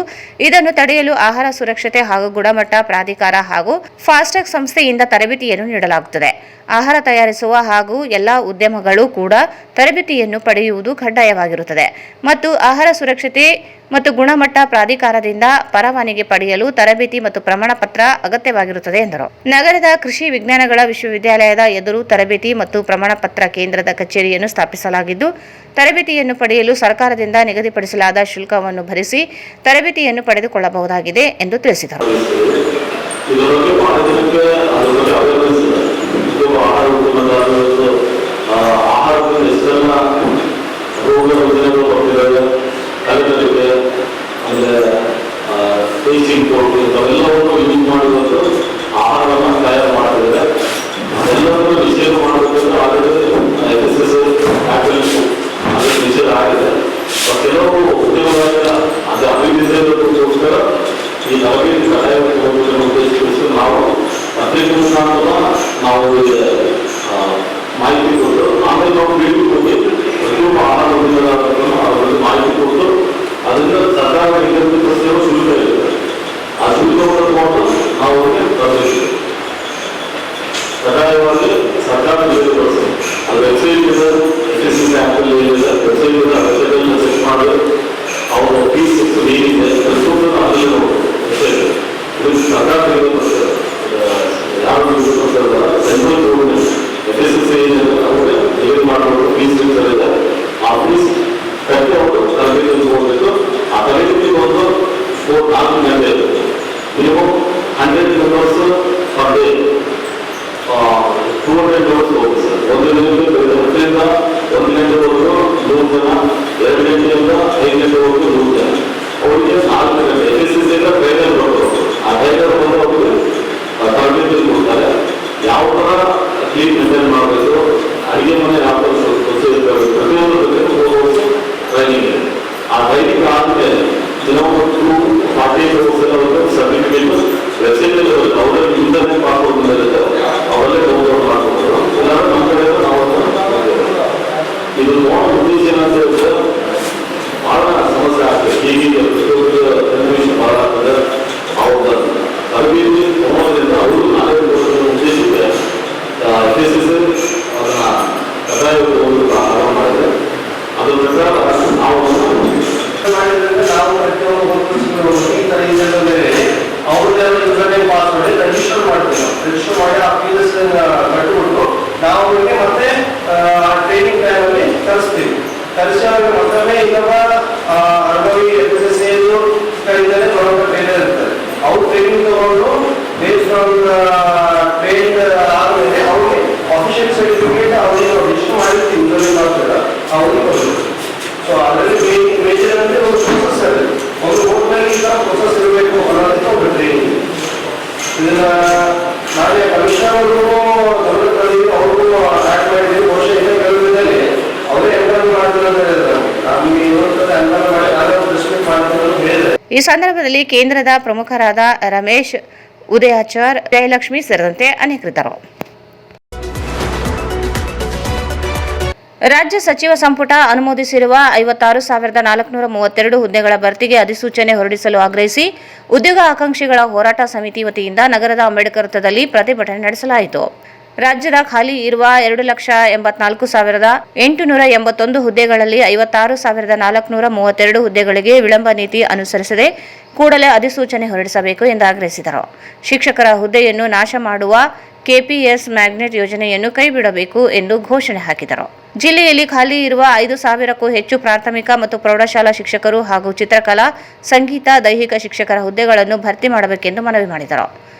ಇದನ್ನು ತಡೆಯಲು ಆಹಾರ ಸುರಕ್ಷತೆ ಹಾಗೂ ಗುಣಮಟ್ಟ ಪ್ರಾಧಿಕಾರ ಹಾಗೂ ಫಾಸ್ಟ್ಯಾಗ್ ಸಂಸ್ಥೆಯಿಂದ ತರಬೇತಿಯನ್ನು ನೀಡಲಾಗುತ್ತದೆ. ಆಹಾರ ತಯಾರಿಸುವ ಹಾಗೂ ಎಲ್ಲ ಉದ್ಯಮಗಳು ಕೂಡ ತರಬೇತಿಯನ್ನು ಪಡೆಯುವುದು ಕಡ್ಡಾಯವಾಗಿರುತ್ತದೆ ಮತ್ತು ಆಹಾರ ಸುರಕ್ಷತೆ ಮತ್ತು ಗುಣಮಟ್ಟ ಪ್ರಾಧಿಕಾರದಿಂದ ಪರವಾನಗಿ ಪಡೆಯಲು ತರಬೇತಿ ಮತ್ತು ಪ್ರಮಾಣ ಪತ್ರ ಅಗತ್ಯವಾಗಿರುತ್ತದೆ ಎಂದರು. ನಗರದ ಕೃಷಿ ವಿಜ್ಞಾನಗಳ ವಿಶ್ವವಿದ್ಯಾಲಯದ ಎದುರು ತರಬೇತಿ ಮತ್ತು ಪ್ರಮಾಣ ಪತ್ರ ಕೇಂದ್ರದ ಕಚೇರಿಯನ್ನು ಸ್ಥಾಪಿಸಲಾಗಿದ್ದು, ತರಬೇತಿಯನ್ನು ಪಡೆಯಲು ಸರ್ಕಾರದಿಂದ ನಿಗದಿಪಡಿಸಲಾದ ಶುಲ್ಕವನ್ನು ಭರಿಸಿ ತರಬೇತಿಯನ್ನು ಪಡೆದುಕೊಳ್ಳಬಹುದಾಗಿದೆ ಎಂದು ತಿಳಿಸಿದರು. ಅವೆಲ್ಲವನ್ನು ಯೂಸ್ ಮಾಡುವುದು ಆಹಾರವನ್ನು ತಯಾರು ಮಾಡ್ತಿದ್ದಾರೆ. ಅದೆಲ್ಲವನ್ನು ನಿಷೇಧ ಮಾಡಬೇಕಂದ್ರೆ ಆಲ್ರೆಡಿ ಅದಕ್ಕೆ ನಿಷೇಧ ಆಗಿದೆ. ಕೆಲವು ಉದ್ಯಮಗಳ ಅದು ಅಭಿವೃದ್ಧಿಗೋಸ್ಕರ ಈ ತರಬೇತಿ ಕಡ್ಡಾಯವಾಗಿ ಹೋಗುವುದನ್ನು ಉದ್ದೇಶಿಸಿ ನಾವು ಪತ್ರಿಕೆಯಿಂದ ನಾವು ಮಾಹಿತಿ ಕೊಟ್ಟು ಆಮೇಲೆ ನಾವು ಭೇಟಿ ಕೊಟ್ಟು ಪ್ರತಿಯೊಬ್ಬ ಆಹಾರ ಉದ್ಯಮಗಳನ್ನು ಅವರಿಗೆ ಮಾಹಿತಿ ಕೊಟ್ಟು ಅದರಿಂದ ಸರ್ಕಾರ ನಿಗದಿಪಡಿಸಿರುವ ಶುಲ್ಕ ಇರುತ್ತೆ. ಆ ಶುಲ್ಕವನ್ನು ನೇರವಾಗಿ ಸರ್ಕಾರ ತಿಳಿದುಕೊಳ್ತದೆ. ಅದು ವೆಬ್ಸೈಟ್ ಇದೆ, ಆ್ಯಪಲ್ಲಿ ಏನಿದೆ ವೆಬ್ಸೈಟ್ ಇದೆ, ಆ ವೆಬ್ಸೈಟಲ್ಲಿ ಚೆಕ್ ಮಾಡಿ ಅವರ ಫೀಸ್ ಏನಿದೆ ಅದರಲ್ಲಿ ವೆಬ್ಸೈಟ್ ಇದು ಸರ್ಕಾರ ತಿಳಿದುಕೊಳ್ತದೆ. ಯಾರು ಸೆಂಟ್ರಲ್ ಗೌರ್ಮೆಂಟ್ FSSAI ಏನಿದೆ ಅವ್ರಿಗೆ ಕ್ಲಿಯರ್ ಮಾಡಬೇಕು. ಫೀಸ್ ಇದೆ, ಆ ಫೀಸ್ ಕಟ್ಟಿ ಅವರು ತರಬೇತಿ ಹೋಗಬೇಕು. ಆ ತರಬೇತಿ ಒಂದು 4 ಗಂಟೆ ಇರುತ್ತೆ. Minimum 100 members per day 200 hours ಹೋಗುತ್ತೆ ಸರ್. 1 ಗಂಟೆಯಿಂದ 1 ಗಂಟೆವರೆಗೂ 100 ಜನ, 2 ಗಂಟೆಯಿಂದ 5 ಗಂಟೆವರೆಗೂ 100 ಜನ. ಅವರಿಗೆ 4 ಗಂಟೆ FSSAI ಟ್ರೈನರ್ ಬರ್ತದೆ. ಆ ಟ್ರೈನರ್ ಬಂದು ಅವರಿಗೆ ತರಬೇತಿ ಕೊಡ್ತಾರೆ. ಯಾವ ಥರ ಕ್ಲೀನ್ ಮೇಂಟೈನ್ ಮಾಡಬೇಕು, ಅಡುಗೆ ಮನೆ ಯಾವ ಥರ ಪ್ರತಿಯೊಂದು ಬಗ್ಗೆ ಟ್ರೈನಿಂಗ್ ಇದೆ. ಆ ಟ್ರೈನಿಂಗ್ ಆದಮೇಲೆ ದಿನವೊಂದು 48 ಅವರ್ಸ್ ಸರ್ಟಿಫಿಕೇಟ್ ವೆಬ್ಸೈಟಲ್ಲಿ ಅವರಲ್ಲಿ ಇಂಟರ್ನೆಟ್ ಪಾಸ್ವರ್ಡ್ ಇರುತ್ತೆ, ಅವರಲ್ಲೇ ಡೌನ್ಲೋಡ್ ಮಾಡ್ಕೊಬೋದು. ಎಲ್ಲರೂ ನಮ್ಮ ಕಡೆ ನಾವು ಇದು ನೋಡೋ ಉದ್ದೇಶ ಏನಂತ ಹೇಳಿದ್ರೆ ಭಾಳ ಸಮಸ್ಯೆ ಆಗ್ತದೆ. ಹೀಗೆ ಕನ್ಫ್ಯೂಷನ್ ಭಾಳ ಆಗ್ತದೆ. ಅವ್ರ ತರಬೇತಿ ತಗೊಳ್ಳೋದ್ರಿಂದ ಅವರು ನಾಲ್ಕು ವರ್ಷದ ಉದ್ದೇಶಕ್ಕೆ FSSAI ಅದನ್ನ ಕಡ್ಡಾಯ ಪ್ರಾರಂಭ ಮಾಡಿದೆ. ಅದ್ರ ಪ್ರಕಾರ ನಾವು ಮಾಡಿದ್ರಿಂದ ನಾವು ಪ್ರತಿಯೊಂದು ಈ ಥರ ಇದರ ಮೇಲೆ ಅವ್ರದ್ದೇ ಯೂಸರ್ನೇಮ್ ಪಾಸ್ವರ್ಡ್ ರಿಜಿಸ್ಟರ್ ಮಾಡ್ತೀವಿ. ರಿಜಿಸ್ಟರ್ ಮಾಡಿ ಆ ಫೀಸ್ ಕಟ್ಟಿಬಿಟ್ಟು ನಾವು ಅವ್ರಿಗೆ ಮತ್ತೆ ಟ್ರೈನಿಂಗ್ ಟೈಮಲ್ಲಿ ಕಲಿಸ್ತೀವಿ. ಕಲಿಸಿ ಅವ್ರಿಗೆ ಮತ್ತೊಮ್ಮೆ ಇನ್ನೊಬ್ಬ ಅನುಭವಿ FSSAI ಕಡೆಯಿಂದಲೇ ಬರೋಬ್ಬ ಟ್ರೈನರ್ ಇರ್ತಾರೆ. ಅವ್ರು ಟ್ರೈನಿಂಗ್ ತಗೊಂಡು ಬೇಸ್ಡ್ ಆನ್ ಟ್ರೈನ್ ಆದಮೇಲೆ ಅವ್ರಿಗೆ ಅಫಿಷಿಯಲ್ ಸರ್ಟಿಫಿಕೇಟ್ ಅವ್ರಿಗೆ ರಿಜಿಸ್ಟರ್ ಮಾಡಿರ್ತೀವಿ ಯೂಸರ್ನೇಮ್ ಪಾಸ್ವರ್ಡ್ ಅವ್ರಿಗೆ ಕೊಡಬೇಕು. ಸೊ ಅದರಲ್ಲಿ ಮೇಜರ್ ಅಂದರೆ ಒಂದು ಪ್ರೊಸೆಸ್ ಇದೆ. ಒಂದು ಹೋಟ್ಲಲ್ಲಿ ಈ ಥರ ಪ್ರೊಸೆಸ್ ಇರಬೇಕು ಅನ್ನೋದಕ್ಕೆ ಒಂದು ಟ್ರೈನಿಂಗ್. ಇದನ್ನ ನಾಳೆ ಕಮಿಷನರ್ ಅವರು ಗಮನದಲ್ಲಿ ಅವ್ರಿಗೂ ಆ್ಯಡ್ ಮಾಡಿದ್ದೀವಿ. ಬಹುಶಃ ಇದೇ ಕೆಲವದಲ್ಲಿ ಅವರೇ ಎಂಕ್ವೈರಿ ಮಾಡ್ತಾರೆ ಅಂತ ಹೇಳಿದ್ದಾರೆ. ನಮಗೆ ಇವತ್ತು ಎಂಕ್ವೈರಿ ಮಾಡಿ ನಾಳೆ ಡಿಸ್ಟ್ರಿಕ್ಟ್ ಮಾಡ್ತಾರೆ ಹೇಳಿದೆ. ಈ ಸಂದರ್ಭದಲ್ಲಿ ಕೇಂದ್ರದ ಪ್ರಮುಖರಾದ ರಮೇಶ್ ಉದಯಾಚಾರ್, ಜಯಲಕ್ಷ್ಮಿ ಸೇರಿದಂತೆ ಅನೇಕರಿದ್ದರು. ರಾಜ್ಯ ಸಚಿವ ಸಂಪುಟ ಅನುಮೋದಿಸಿರುವ 56,432 ಹುದ್ದೆಗಳ ಭರ್ತಿಗೆ ಅಧಿಸೂಚನೆ ಹೊರಡಿಸಲು ಆಗ್ರಹಿಸಿ ಉದ್ಯೋಗ ಆಕಾಂಕ್ಷಿಗಳ ಹೋರಾಟ ಸಮಿತಿ ವತಿಯಿಂದ ನಗರದ ಅಂಬೇಡ್ಕರ್ ವೃತ್ತದಲ್ಲಿ ಪ್ರತಿಭಟನೆ ನಡೆಸಲಾಯಿತು. ರಾಜ್ಯದ ಖಾಲಿ ಇರುವ 2,84,881 ಹುದ್ದೆಗಳಲ್ಲಿ 56,432 ಹುದ್ದೆಗಳಿಗೆ ವಿಳಂಬ ನೀತಿ ಅನುಸರಿಸದೆ ಕೂಡಲೇ ಅಧಿಸೂಚನೆ ಹೊರಡಿಸಬೇಕು ಎಂದು ಆಗ್ರಹಿಸಿದರು. ಶಿಕ್ಷಕರ ಹುದ್ದೆಯನ್ನು ನಾಶ ಮಾಡುವ ಕೆಪಿಎಸ್ ಮ್ಯಾಗ್ನೆಟ್ ಯೋಜನೆಯನ್ನು ಕೈಬಿಡಬೇಕು ಎಂದು ಘೋಷಣೆ ಹಾಕಿದರು. ಜಿಲ್ಲೆಯಲ್ಲಿ ಖಾಲಿ ಇರುವ 5,000ಕ್ಕೂ ಹೆಚ್ಚು ಪ್ರಾಥಮಿಕ ಮತ್ತು ಪ್ರೌಢಶಾಲಾ ಶಿಕ್ಷಕರು ಹಾಗೂ ಚಿತ್ರಕಲಾ, ಸಂಗೀತ, ದೈಹಿಕ ಶಿಕ್ಷಕರ ಹುದ್ದೆಗಳನ್ನು ಭರ್ತಿ ಮಾಡಬೇಕೆಂದು ಮನವಿ ಮಾಡಿದರು.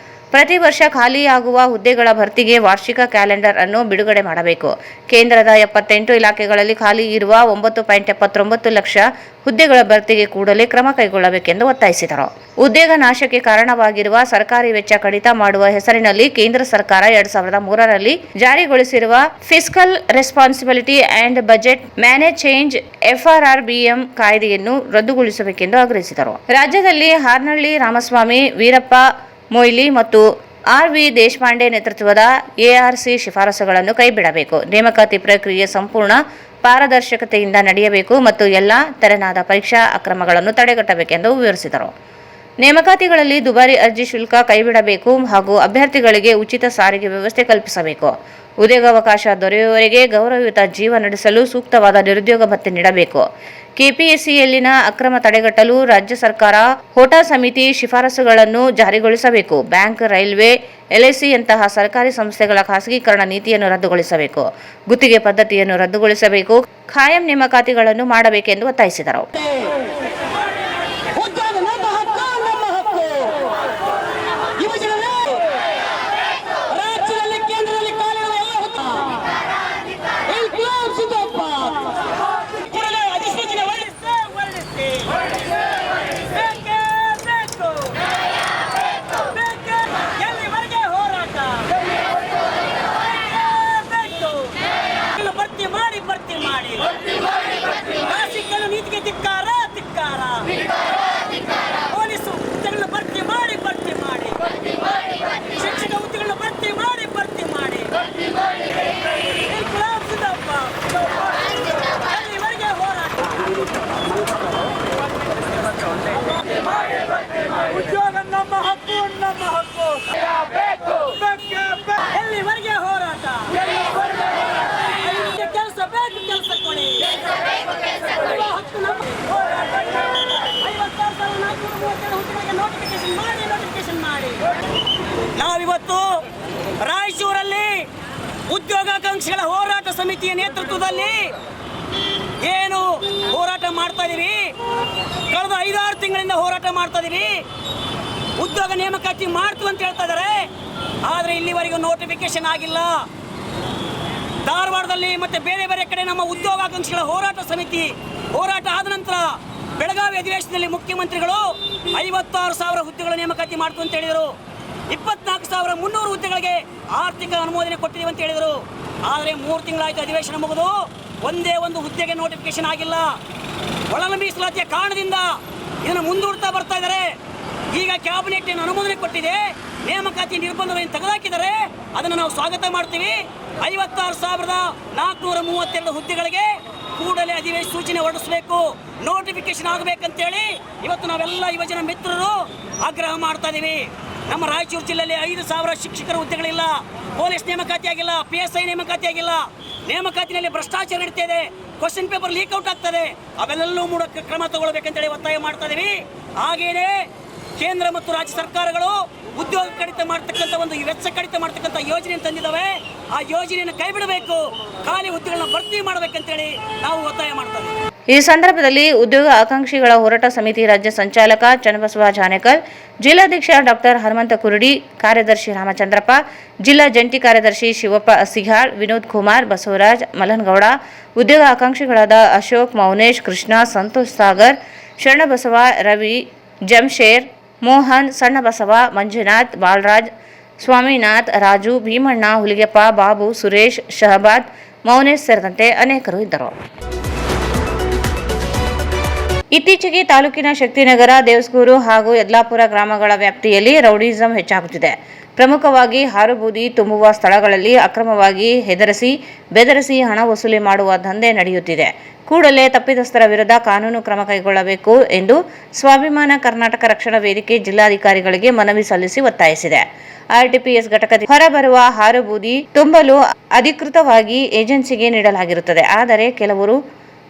ಪ್ರತಿ ವರ್ಷ ಖಾಲಿಯಾಗುವ ಹುದ್ದೆಗಳ ಭರ್ತಿಗೆ ವಾರ್ಷಿಕ ಕ್ಯಾಲೆಂಡರ್ ಅನ್ನು ಬಿಡುಗಡೆ ಮಾಡಬೇಕು. ಕೇಂದ್ರದ 78 ಇಲಾಖೆಗಳಲ್ಲಿ ಖಾಲಿ ಇರುವ 9.79 ಲಕ್ಷ ಹುದ್ದೆಗಳ ಭರ್ತಿಗೆ ಕೂಡಲೇ ಕ್ರಮ ಕೈಗೊಳ್ಳಬೇಕೆಂದು ಒತ್ತಾಯಿಸಿದರು. ಉದ್ಯೋಗ ನಾಶಕ್ಕೆ ಕಾರಣವಾಗಿರುವ ಸರ್ಕಾರಿ ವೆಚ್ಚ ಕಡಿತ ಮಾಡುವ ಹೆಸರಿನಲ್ಲಿ ಕೇಂದ್ರ ಸರ್ಕಾರ 2003ರಲ್ಲಿ ಜಾರಿಗೊಳಿಸಿರುವ fiscal responsibility and budget manage change FRRBM ಕಾಯ್ದೆಯನ್ನು ರದ್ದುಗೊಳಿಸಬೇಕೆಂದು ಆಗ್ರಹಿಸಿದರು. ರಾಜ್ಯದಲ್ಲಿ ಹಾರ್ನಳ್ಳಿ ರಾಮಸ್ವಾಮಿ, ವೀರಪ್ಪ ಮೊಯ್ಲಿ ಮತ್ತು RV ದೇಶಪಾಂಡೆ ನೇತೃತ್ವದ ARC ಶಿಫಾರಸುಗಳನ್ನು ಕೈಬಿಡಬೇಕು. ನೇಮಕಾತಿ ಪ್ರಕ್ರಿಯೆ ಸಂಪೂರ್ಣ ಪಾರದರ್ಶಕತೆಯಿಂದ ನಡೆಯಬೇಕು ಮತ್ತು ಎಲ್ಲ ತೆರನಾದ ಪರೀಕ್ಷಾ ಅಕ್ರಮಗಳನ್ನು ತಡೆಗಟ್ಟಬೇಕೆಂದು ವಿವರಿಸಿದರು. ನೇಮಕಾತಿಗಳಲ್ಲಿ ದುಬಾರಿ ಅರ್ಜಿ ಶುಲ್ಕ ಕೈಬಿಡಬೇಕು ಹಾಗೂ ಅಭ್ಯರ್ಥಿಗಳಿಗೆ ಉಚಿತ ಸಾರಿಗೆ ವ್ಯವಸ್ಥೆ ಕಲ್ಪಿಸಬೇಕು. ಉದ್ಯೋಗಾವಕಾಶ ದೊರೆಯುವವರೆಗೆ ಗೌರವಯುತ ಜೀವ ನಡೆಸಲು ಸೂಕ್ತವಾದ ನಿರುದ್ಯೋಗ ಭತ್ಯೆ ನೀಡಬೇಕು. ಕೆಪಿಎಸ್ಸಿಯಲ್ಲಿನ ಅಕ್ರಮ ತಡೆಗಟ್ಟಲು ರಾಜ್ಯ ಸರ್ಕಾರ ಹೋಟಾ ಸಮಿತಿ ಶಿಫಾರಸುಗಳನ್ನು ಜಾರಿಗೊಳಿಸಬೇಕು. ಬ್ಯಾಂಕ್, ರೈಲ್ವೆ, LICಯಂತಹ ಸರ್ಕಾರಿ ಸಂಸ್ಥೆಗಳ ಖಾಸಗೀಕರಣ ನೀತಿಯನ್ನು ರದ್ದುಗೊಳಿಸಬೇಕು. ಗುತ್ತಿಗೆ ಪದ್ಧತಿಯನ್ನು ರದ್ದುಗೊಳಿಸಬೇಕು. ಖಾಯಂ ನೇಮಕಾತಿಗಳನ್ನು ಮಾಡಬೇಕೆಂದು ಒತ್ತಾಯಿಸಿದರು. ನೀತಿಗೆ ಧಿಕ್ಕಾರ ಧಿಕ್ಕಾರ. ನಾವಿವತ್ತು ರಾಯಚೂರಲ್ಲಿ ಉದ್ಯೋಗಾಕಾಂಕ್ಷಿಗಳ ಹೋರಾಟ ಸಮಿತಿಯ ನೇತೃತ್ವದಲ್ಲಿ ಏನು ಹೋರಾಟ ಮಾಡ್ತಾ ಇದೀವಿ, ಕಳೆದ 5-6 ತಿಂಗಳಿಂದ ಹೋರಾಟ ಮಾಡ್ತಾ ಇದೀವಿ. ಉದ್ಯೋಗ ನೇಮಕಾತಿ ಮಾಡ್ತೀವಿ ಅಂತ ಹೇಳ್ತಾ ಇದ್ದಾರೆ, ಆದರೆ ಇಲ್ಲಿವರೆಗೂ ನೋಟಿಫಿಕೇಶನ್ ಆಗಿಲ್ಲ. ಧಾರವಾಡದಲ್ಲಿ ಮತ್ತೆ ಬೇರೆ ಬೇರೆ ಕಡೆ ನಮ್ಮ ಉದ್ಯೋಗಾಕಾಂಕ್ಷಿಗಳ ಹೋರಾಟ ಸಮಿತಿ ಹೋರಾಟ ಆದ ನಂತರ ಬೆಳಗಾವಿ ಅಧಿವೇಶನದಲ್ಲಿ ಮುಖ್ಯಮಂತ್ರಿಗಳು 56,000 ಹುದ್ದೆಗಳ ನೇಮಕಾತಿ ಮಾಡ್ತು ಅಂತ ಹೇಳಿದರು. 24,300 ಹುದ್ದೆಗಳಿಗೆ ಆರ್ಥಿಕ ಅನುಮೋದನೆ ಕೊಟ್ಟಿದ್ದೀವಿ ಅಂತ ಹೇಳಿದರು. ಆದರೆ 3 ತಿಂಗಳಾಯ್ತು ಅಧಿವೇಶನ ಮುಗಿದು, ಒಂದೇ ಒಂದು ಹುದ್ದೆಗೆ ನೋಟಿಫಿಕೇಶನ್ ಆಗಿಲ್ಲ. ಒಳ ಮೀಸಲಾತಿಯ ಕಾರಣದಿಂದ ಇದನ್ನು ಮುಂದೂಡ್ತಾ ಬರ್ತಾ ಇದ್ದಾರೆ. ಈಗ ಕ್ಯಾಬಿನೆಟ್ ಏನು ಅನುಮೋದನೆ ಕೊಟ್ಟಿದೆ, ನೇಮಕಾತಿ ನಿರ್ಬಂಧಗಳನ್ನು ತೆಗೆದುಹಾಕಿದ್ದಾರೆ, ಅದನ್ನು ನಾವು ಸ್ವಾಗತ ಮಾಡ್ತೀವಿ. 56,432 ಹುದ್ದೆಗಳಿಗೆ ಕೂಡಲೇ ಅಧಿವೇಶನ ಸೂಚನೆ ಹೊರಡಿಸಬೇಕು, ನೋಟಿಫಿಕೇಶನ್ ಆಗಬೇಕಂತೇಳಿ ಇವತ್ತು ನಾವೆಲ್ಲ ಯುವಜನ ಮಿತ್ರರು ಆಗ್ರಹ ಮಾಡ್ತಾ ಇದ್ದೀವಿ. ನಮ್ಮ ರಾಯಚೂರು ಜಿಲ್ಲೆಯಲ್ಲಿ 5,000 ಶಿಕ್ಷಕರ ಹುದ್ದೆಗಳಿಲ್ಲ, ಪೊಲೀಸ್ ನೇಮಕಾತಿ ಆಗಿಲ್ಲ, PSI ನೇಮಕಾತಿ ಆಗಿಲ್ಲ, ನೇಮಕಾತಿನಲ್ಲಿ ಭ್ರಷ್ಟಾಚಾರ ನಡೀತಾ ಇದೆ, ಕ್ವಶನ್ ಪೇಪರ್ ಲೀಕ್ ಔಟ್ ಆಗ್ತದೆ. ಅವೆಲ್ಲವೂ ಮೂಡಕ್ಕೆ ಕ್ರಮ ತಗೊಳ್ಬೇಕಂತೇಳಿ ಒತ್ತಾಯ ಮಾಡ್ತಾ ಇದ್ದೀವಿ. ಹಾಗೇನೆ ಕೇಂದ್ರ ಮತ್ತು ರಾಜ್ಯ ಸರ್ಕಾರಗಳು ಉದ್ಯೋಗ ಕಡಿತ ಮಾಡ್ತಕ್ಕಂಥ ಒಂದು ವೆಚ್ಚ ಕಡಿತ ಮಾಡ್ತಕ್ಕಂಥ ಯೋಜನೆಯನ್ನು ತಂದಿದ್ದಾವೆ. ಆ ಯೋಜನೆಯನ್ನು ಕೈ ಬಿಡಬೇಕು, ಖಾಲಿ ಹುದ್ದೆಗಳನ್ನ ಭರ್ತಿ ಮಾಡಬೇಕಂತೇಳಿ ನಾವು ಒತ್ತಾಯ ಮಾಡ್ತಾ ಇದ್ದೀವಿ. ಈ ಸಂದರ್ಭದಲ್ಲಿ ಉದ್ಯೋಗ ಆಕಾಂಕ್ಷಿಗಳ ಹೋರಾಟ ಸಮಿತಿ ರಾಜ್ಯ ಸಂಚಾಲಕ ಚನ್ನಬಸವ ಜಾನೇಕಲ್, ಜಿಲ್ಲಾಧ್ಯಕ್ಷ ಡಾಕ್ಟರ್ ಹನುಮಂತ ಕುರುಡಿ, ಕಾರ್ಯದರ್ಶಿ ರಾಮಚಂದ್ರಪ್ಪ, ಜಿಲ್ಲಾ ಜಂಟಿ ಕಾರ್ಯದರ್ಶಿ ಶಿವಪ್ಪ ಅಸಿಹಾಳ್, ವಿನೋದ್ ಕುಮಾರ್, ಬಸವರಾಜ್, ಮಲನಗೌಡ, ಉದ್ಯೋಗ ಆಕಾಂಕ್ಷಿಗಳಾದ ಅಶೋಕ್, ಮೌನೇಶ್, ಕೃಷ್ಣ, ಸಂತೋಷ್ ಸಾಗರ್, ಶರಣಬಸವ, ರವಿ, ಜಮ್ಶೇರ್, ಮೋಹನ್, ಸಣ್ಣಬಸವ, ಮಂಜುನಾಥ್, ಬಾಲರಾಜ್, ಸ್ವಾಮಿನಾಥ್, ರಾಜು, ಭೀಮಣ್ಣ, ಹುಲಿಗೆಪ್ಪ, ಬಾಬು, ಸುರೇಶ್, ಶಹಬಾದ್, ಮೌನೇಶ್ ಸೇರಿದಂತೆ ಅನೇಕರು ಇದ್ದರು. ಇತ್ತೀಚೆಗೆ ತಾಲೂಕಿನ ಶಕ್ತಿನಗರ, ದೇವಸ್ಗೂರು ಹಾಗೂ ಯದ್ಲಾಪುರ ಗ್ರಾಮಗಳ ವ್ಯಾಪ್ತಿಯಲ್ಲಿ ರೌಡಿಸಂ ಹೆಚ್ಚಾಗುತ್ತಿದೆ. ಪ್ರಮುಖವಾಗಿ ಹಾರುಬೂದಿ ತುಂಬುವ ಸ್ಥಳಗಳಲ್ಲಿ ಅಕ್ರಮವಾಗಿ ಹೆದರಿಸಿ, ಬೆದರಿಸಿ ಹಣ ವಸೂಲಿ ಮಾಡುವ ದಂಧೆ ನಡೆಯುತ್ತಿದೆ. ಕೂಡಲೇ ತಪ್ಪಿತಸ್ಥರ ವಿರುದ್ಧ ಕಾನೂನು ಕ್ರಮ ಕೈಗೊಳ್ಳಬೇಕು ಎಂದು ಸ್ವಾಭಿಮಾನ ಕರ್ನಾಟಕ ರಕ್ಷಣಾ ವೇದಿಕೆ ಜಿಲ್ಲಾಧಿಕಾರಿಗಳಿಗೆ ಮನವಿ ಸಲ್ಲಿಸಿ ಒತ್ತಾಯಿಸಿದೆ. ಆರ್ಟಿಪಿಎಸ್ ಘಟಕದಿಂದ ಹೊರಬರುವ ಹಾರುಬೂದಿ ತುಂಬಲು ಅಧಿಕೃತವಾಗಿ ಏಜೆನ್ಸಿಗೆ ನೀಡಲಾಗಿರುತ್ತದೆ. ಆದರೆ ಕೆಲವರು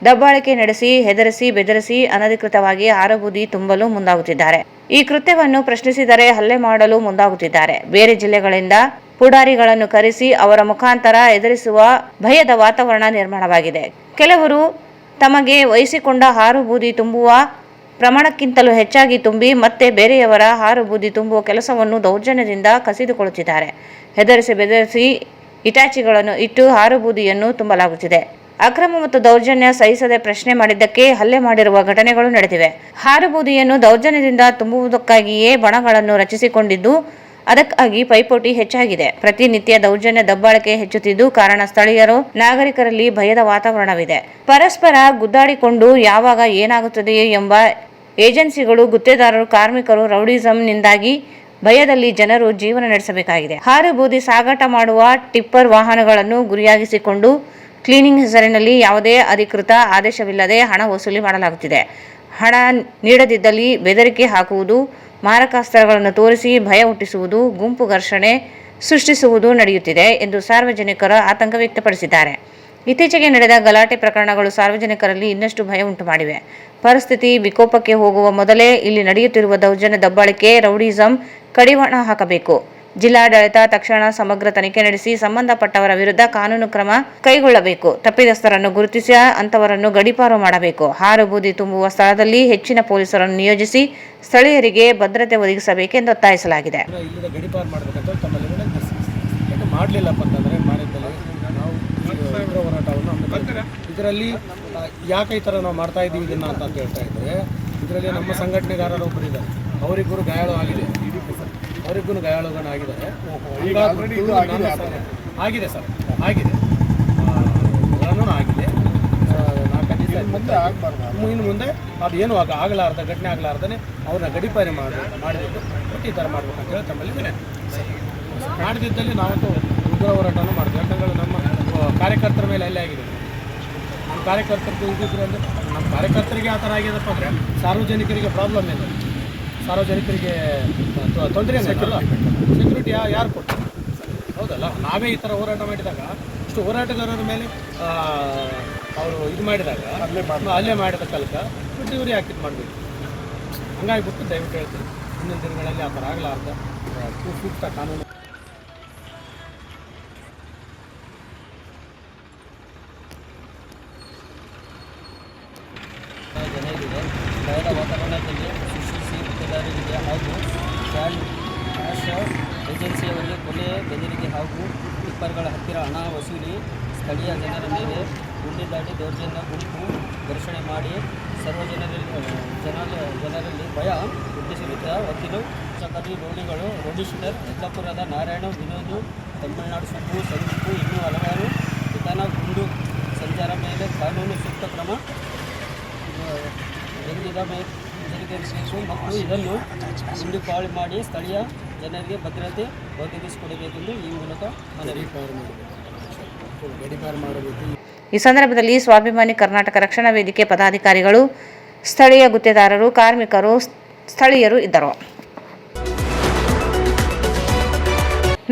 ದಬ್ಬಾಳಿಕೆ ನಡೆಸಿ, ಹೆದರಿಸಿ, ಬೆದರಿಸಿ ಅನಧಿಕೃತವಾಗಿ ಹಾರುಬೂದಿ ತುಂಬಲು ಮುಂದಾಗುತ್ತಿದ್ದಾರೆ. ಈ ಕೃತ್ಯವನ್ನು ಪ್ರಶ್ನಿಸಿದರೆ ಹಲ್ಲೆ ಮಾಡಲು ಮುಂದಾಗುತ್ತಿದ್ದಾರೆ. ಬೇರೆ ಜಿಲ್ಲೆಗಳಿಂದ ಪುಡಾರಿಗಳನ್ನು ಕರೆಸಿ ಅವರ ಮುಖಾಂತರ ಎದುರಿಸುವ ಭಯದ ವಾತಾವರಣ ನಿರ್ಮಾಣವಾಗಿದೆ. ಕೆಲವರು ತಮಗೆ ವಹಿಸಿಕೊಂಡ ಹಾರುಬೂದಿ ತುಂಬುವ ಪ್ರಮಾಣಕ್ಕಿಂತಲೂ ಹೆಚ್ಚಾಗಿ ತುಂಬಿ ಮತ್ತೆ ಬೇರೆಯವರ ಹಾರುಬೂದಿ ತುಂಬುವ ಕೆಲಸವನ್ನು ದೌರ್ಜನ್ಯದಿಂದ ಕಸಿದುಕೊಳ್ಳುತ್ತಿದ್ದಾರೆ. ಹೆದರಿಸಿ, ಬೆದರಿಸಿ ಇಟಾಚಿಗಳನ್ನು ಇಟ್ಟು ಹಾರುಬೂದಿಯನ್ನು ತುಂಬಲಾಗುತ್ತಿದೆ. ಅಕ್ರಮ ಮತ್ತು ದೌರ್ಜನ್ಯ ಸಹಿಸದೆ ಪ್ರಶ್ನೆ ಮಾಡಿದ್ದಕ್ಕೆ ಹಲ್ಲೆ ಮಾಡಿರುವ ಘಟನೆಗಳು ನಡೆದಿವೆ. ಹಾರುಬೂದಿಯನ್ನು ದೌರ್ಜನ್ಯದಿಂದ ತುಂಬುವುದಕ್ಕಾಗಿಯೇ ಬಣಗಳನ್ನು ರಚಿಸಿಕೊಂಡಿದ್ದು, ಅದಕ್ಕಾಗಿ ಪೈಪೋಟಿ ಹೆಚ್ಚಾಗಿದೆ. ಪ್ರತಿನಿತ್ಯ ದೌರ್ಜನ್ಯ, ದಬ್ಬಾಳಿಕೆ ಹೆಚ್ಚುತ್ತಿದ್ದು ಕಾರಣ ಸ್ಥಳೀಯರು, ನಾಗರಿಕರಲ್ಲಿ ಭಯದ ವಾತಾವರಣವಿದೆ. ಪರಸ್ಪರ ಗುದ್ದಾಡಿಕೊಂಡು ಯಾವಾಗ ಏನಾಗುತ್ತದೆಯೋ ಎಂಬ ಏಜೆನ್ಸಿಗಳು, ಗುತ್ತೇದಾರರು, ಕಾರ್ಮಿಕರು ರೌಡಿಸಂನಿಂದಾಗಿ ಭಯದಲ್ಲಿ ಜನರು ಜೀವನ ನಡೆಸಬೇಕಾಗಿದೆ. ಹಾರುಬೂದಿ ಸಾಗಾಟ ಮಾಡುವ ಟಿಪ್ಪರ್ ವಾಹನಗಳನ್ನು ಗುರಿಯಾಗಿಸಿಕೊಂಡು ಕ್ಲೀನಿಂಗ್ ಹೆಸರಿನಲ್ಲಿ ಯಾವುದೇ ಅಧಿಕೃತ ಆದೇಶವಿಲ್ಲದೆ ಹಣ ವಸೂಲಿ ಮಾಡಲಾಗುತ್ತಿದೆ. ಹಣ ನೀಡದಿದ್ದಲ್ಲಿ ಬೆದರಿಕೆ ಹಾಕುವುದು, ಮಾರಕಾಸ್ತ್ರಗಳನ್ನು ತೋರಿಸಿ ಭಯ ಹುಟ್ಟಿಸುವುದು, ಗುಂಪು ಘರ್ಷಣೆ ಸೃಷ್ಟಿಸುವುದು ನಡೆಯುತ್ತಿದೆ ಎಂದು ಸಾರ್ವಜನಿಕರು ಆತಂಕ ವ್ಯಕ್ತಪಡಿಸಿದ್ದಾರೆ. ಇತ್ತೀಚೆಗೆ ನಡೆದ ಗಲಾಟೆ ಪ್ರಕರಣಗಳು ಸಾರ್ವಜನಿಕರಲ್ಲಿ ಇನ್ನಷ್ಟು ಭಯ ಉಂಟು ಮಾಡಿವೆ. ಪರಿಸ್ಥಿತಿ ವಿಕೋಪಕ್ಕೆ ಹೋಗುವ ಮೊದಲೇ ಇಲ್ಲಿ ನಡೆಯುತ್ತಿರುವ ದೌರ್ಜನ್ಯ, ದಬ್ಬಾಳಿಕೆ, ರೌಡಿಸಂ ಕಡಿವಾಣ ಹಾಕಬೇಕು. ಜಿಲ್ಲಾಡಳಿತ ತಕ್ಷಣ ಸಮಗ್ರ ತನಿಖೆ ನಡೆಸಿ ಸಂಬಂಧಪಟ್ಟವರ ವಿರುದ್ಧ ಕಾನೂನು ಕ್ರಮ ಕೈಗೊಳ್ಳಬೇಕು. ತಪ್ಪಿತಸ್ಥರನ್ನು ಗುರುತಿಸಿ ಅಂತವರನ್ನು ಗಡೀಪಾರು ಮಾಡಬೇಕು. ಹಾರುಬೂದಿ ತುಂಬುವ ಸ್ಥಳದಲ್ಲಿ ಹೆಚ್ಚಿನ ಪೊಲೀಸರನ್ನು ನಿಯೋಜಿಸಿ ಸ್ಥಳೀಯರಿಗೆ ಭದ್ರತೆ ಒದಗಿಸಬೇಕೆಂದು ಒತ್ತಾಯಿಸಲಾಗಿದೆ. ಮಾಡಲಿಲ್ಲಪ್ಪ ಅಂತಂದರೆ ಮಾಡಿದ್ದಲ್ಲಿ ನಾವು ಹೋರಾಟವನ್ನು ಇದರಲ್ಲಿ ಯಾಕೆ ಈ ಥರ ನಾವು ಮಾಡ್ತಾ ಇದ್ದೀವಿ ಇದನ್ನು ಅಂತ ಹೇಳ್ತಾ ಇದ್ದರೆ, ಇದರಲ್ಲಿ ನಮ್ಮ ಸಂಘಟನೆಗಾರರು ಒಬ್ಬರು ಇದ್ದಾರೆ, ಅವರಿಗೂ ಗಾಯಾಳು ಆಗಿದೆ, ಅವರಿಗೂ ಗಾಯಾಳುಗಳು ಆಗಿದ್ದಾರೆ. ಆಗಿದೆ ಸರ್, ಆಗಿದೆ, ಕಾನೂನು ಆಗಿದೆ. ಇನ್ನು ಮುಂದೆ ಅದೇನು ಆಗಲಾರ್ದ ಘಟನೆ ಆಗಲಾರ್ದೇ ಅವ್ರನ್ನ ಗಡೀಪಾರಿ ಮಾಡಿಬಿಟ್ಟು ಈ ಥರ ಮಾಡ್ಬೇಕಂತ ಹೇಳಿ ತಮ್ಮಲ್ಲಿ ವಿನಂತಿ. ಮಾಡದಿದ್ದಲ್ಲಿ ನಾವಂತೂ ಉಗ್ರ ಹೋರಾಟವನ್ನು ಮಾಡ್ತೀವಿ. ಯಾಕಂದರೆ ನಮ್ಮ ಕಾರ್ಯಕರ್ತರ ಮೇಲೆ ಅಲ್ಲೇ ಆಗಿದೆ. ನಮ್ಮ ಕಾರ್ಯಕರ್ತರಿಗೆ ಇದ್ದಿದ್ರೆ ಅಂದರೆ ನಮ್ಮ ಕಾರ್ಯಕರ್ತರಿಗೆ ಆ ಥರ ಆಗಿದೆಪ್ಪ ಅಂದರೆ ಸಾರ್ವಜನಿಕರಿಗೆ ಪ್ರಾಬ್ಲಮ್ ಏನು, ಸಾರ್ವಜನಿಕರಿಗೆ ತೊಂದರೆ ಸೆಕ್ಯೂರಿಟಿ ಯಾರು ಕೊಡ್ತಾರೆ? ಹೌದಲ್ಲ, ನಾವೇ ಈ ಥರ ಹೋರಾಟ ಮಾಡಿದಾಗ ಇಷ್ಟು ಹೋರಾಟಗಾರರ ಮೇಲೆ ಅವರು ಇದು ಮಾಡಿದಾಗ ಅಲ್ಲೇ ಮಾಡಿದ ಕಲ್ಕ ಬಿಟ್ಟು ಇವ್ರು ಯಾಕೆ ಇದು ಮಾಡಬೇಕು? ಹಂಗಾಗಿಬಿಟ್ಟು ದಯವಿಟ್ಟು ಹೇಳ್ತೀನಿ, ಮುಂದಿನ ದಿನಗಳಲ್ಲಿ ಆ ಥರ ಆಗಲಾರ್ದ ಸೂಕ್ತ ಕಾನೂನು ಜನರಿಗೆ ಭಯದ ವಾತಾವರಣದಲ್ಲಿ ಸೃಷ್ಟಿಸಿ ಗುತ್ತೇದಾರರಿಗೆ ಹಾಗೂ ಕ್ಯಾಶ್ ಏಜೆನ್ಸಿಯವರಿಗೆ ಕೊಲೆ ಬೆದರಿಕೆ ಹಾಗೂ ಟಿಪ್ಪರ್ಗಳ ಹತ್ತಿರ ಹಣ ವಸೂಲಿ, ಸ್ಥಳೀಯ ಜನರ ಮೇಲೆ ಗುಂಡಿ ದಾಟಿ ದೌರ್ಜನ್ಯ, ಗುಂಪು ಘರ್ಷಣೆ ಮಾಡಿ ಜನರಲ್ಲಿ ಭಯ ಹುಟ್ಟಿಸಿರುತ್ತಾ ವಕೀಲು, ಸಕರಿ, ರೋಡಿ ಶೀಟರ್, ಯಲ್ಲಾಪುರದ ನಾರಾಯಣ, ವಿನೋದ್, ತಮಿಳುನಾಡು ಸುಬ್ಬು, ಸಂದೀಪು, ಇನ್ನೂ ಹಲವಾರು ವಿಧಾನ ಗುಂಡು ಸಂಚಾರ ಮೇಲೆ ಕಾನೂನು ಸೂಕ್ತ ಕ್ರಮ ಜರುಗಿಸಬೇಕು ಮತ್ತು ಇದನ್ನು ಗುಂಡು ಪಾಳು ಮಾಡಿ ಸ್ಥಳೀಯ ಜನರಿಗೆ ಭದ್ರತೆ ಒದಗಿಸಿಕೊಡಬೇಕೆಂದು ಈ ಮೂಲಕ ಗಡಿಪಾರು ಮಾಡಬೇಕು. ಈ ಸಂದರ್ಭದಲ್ಲಿ ಸ್ವಾಭಿಮಾನಿ ಕರ್ನಾಟಕ ರಕ್ಷಣಾ ವೇದಿಕೆ ಪದಾಧಿಕಾರಿಗಳು, ಸ್ಥಳೀಯ ಗುತ್ತೇದಾರರು, ಕಾರ್ಮಿಕರು, ಸ್ಥಳೀಯರು ಇದ್ದರು.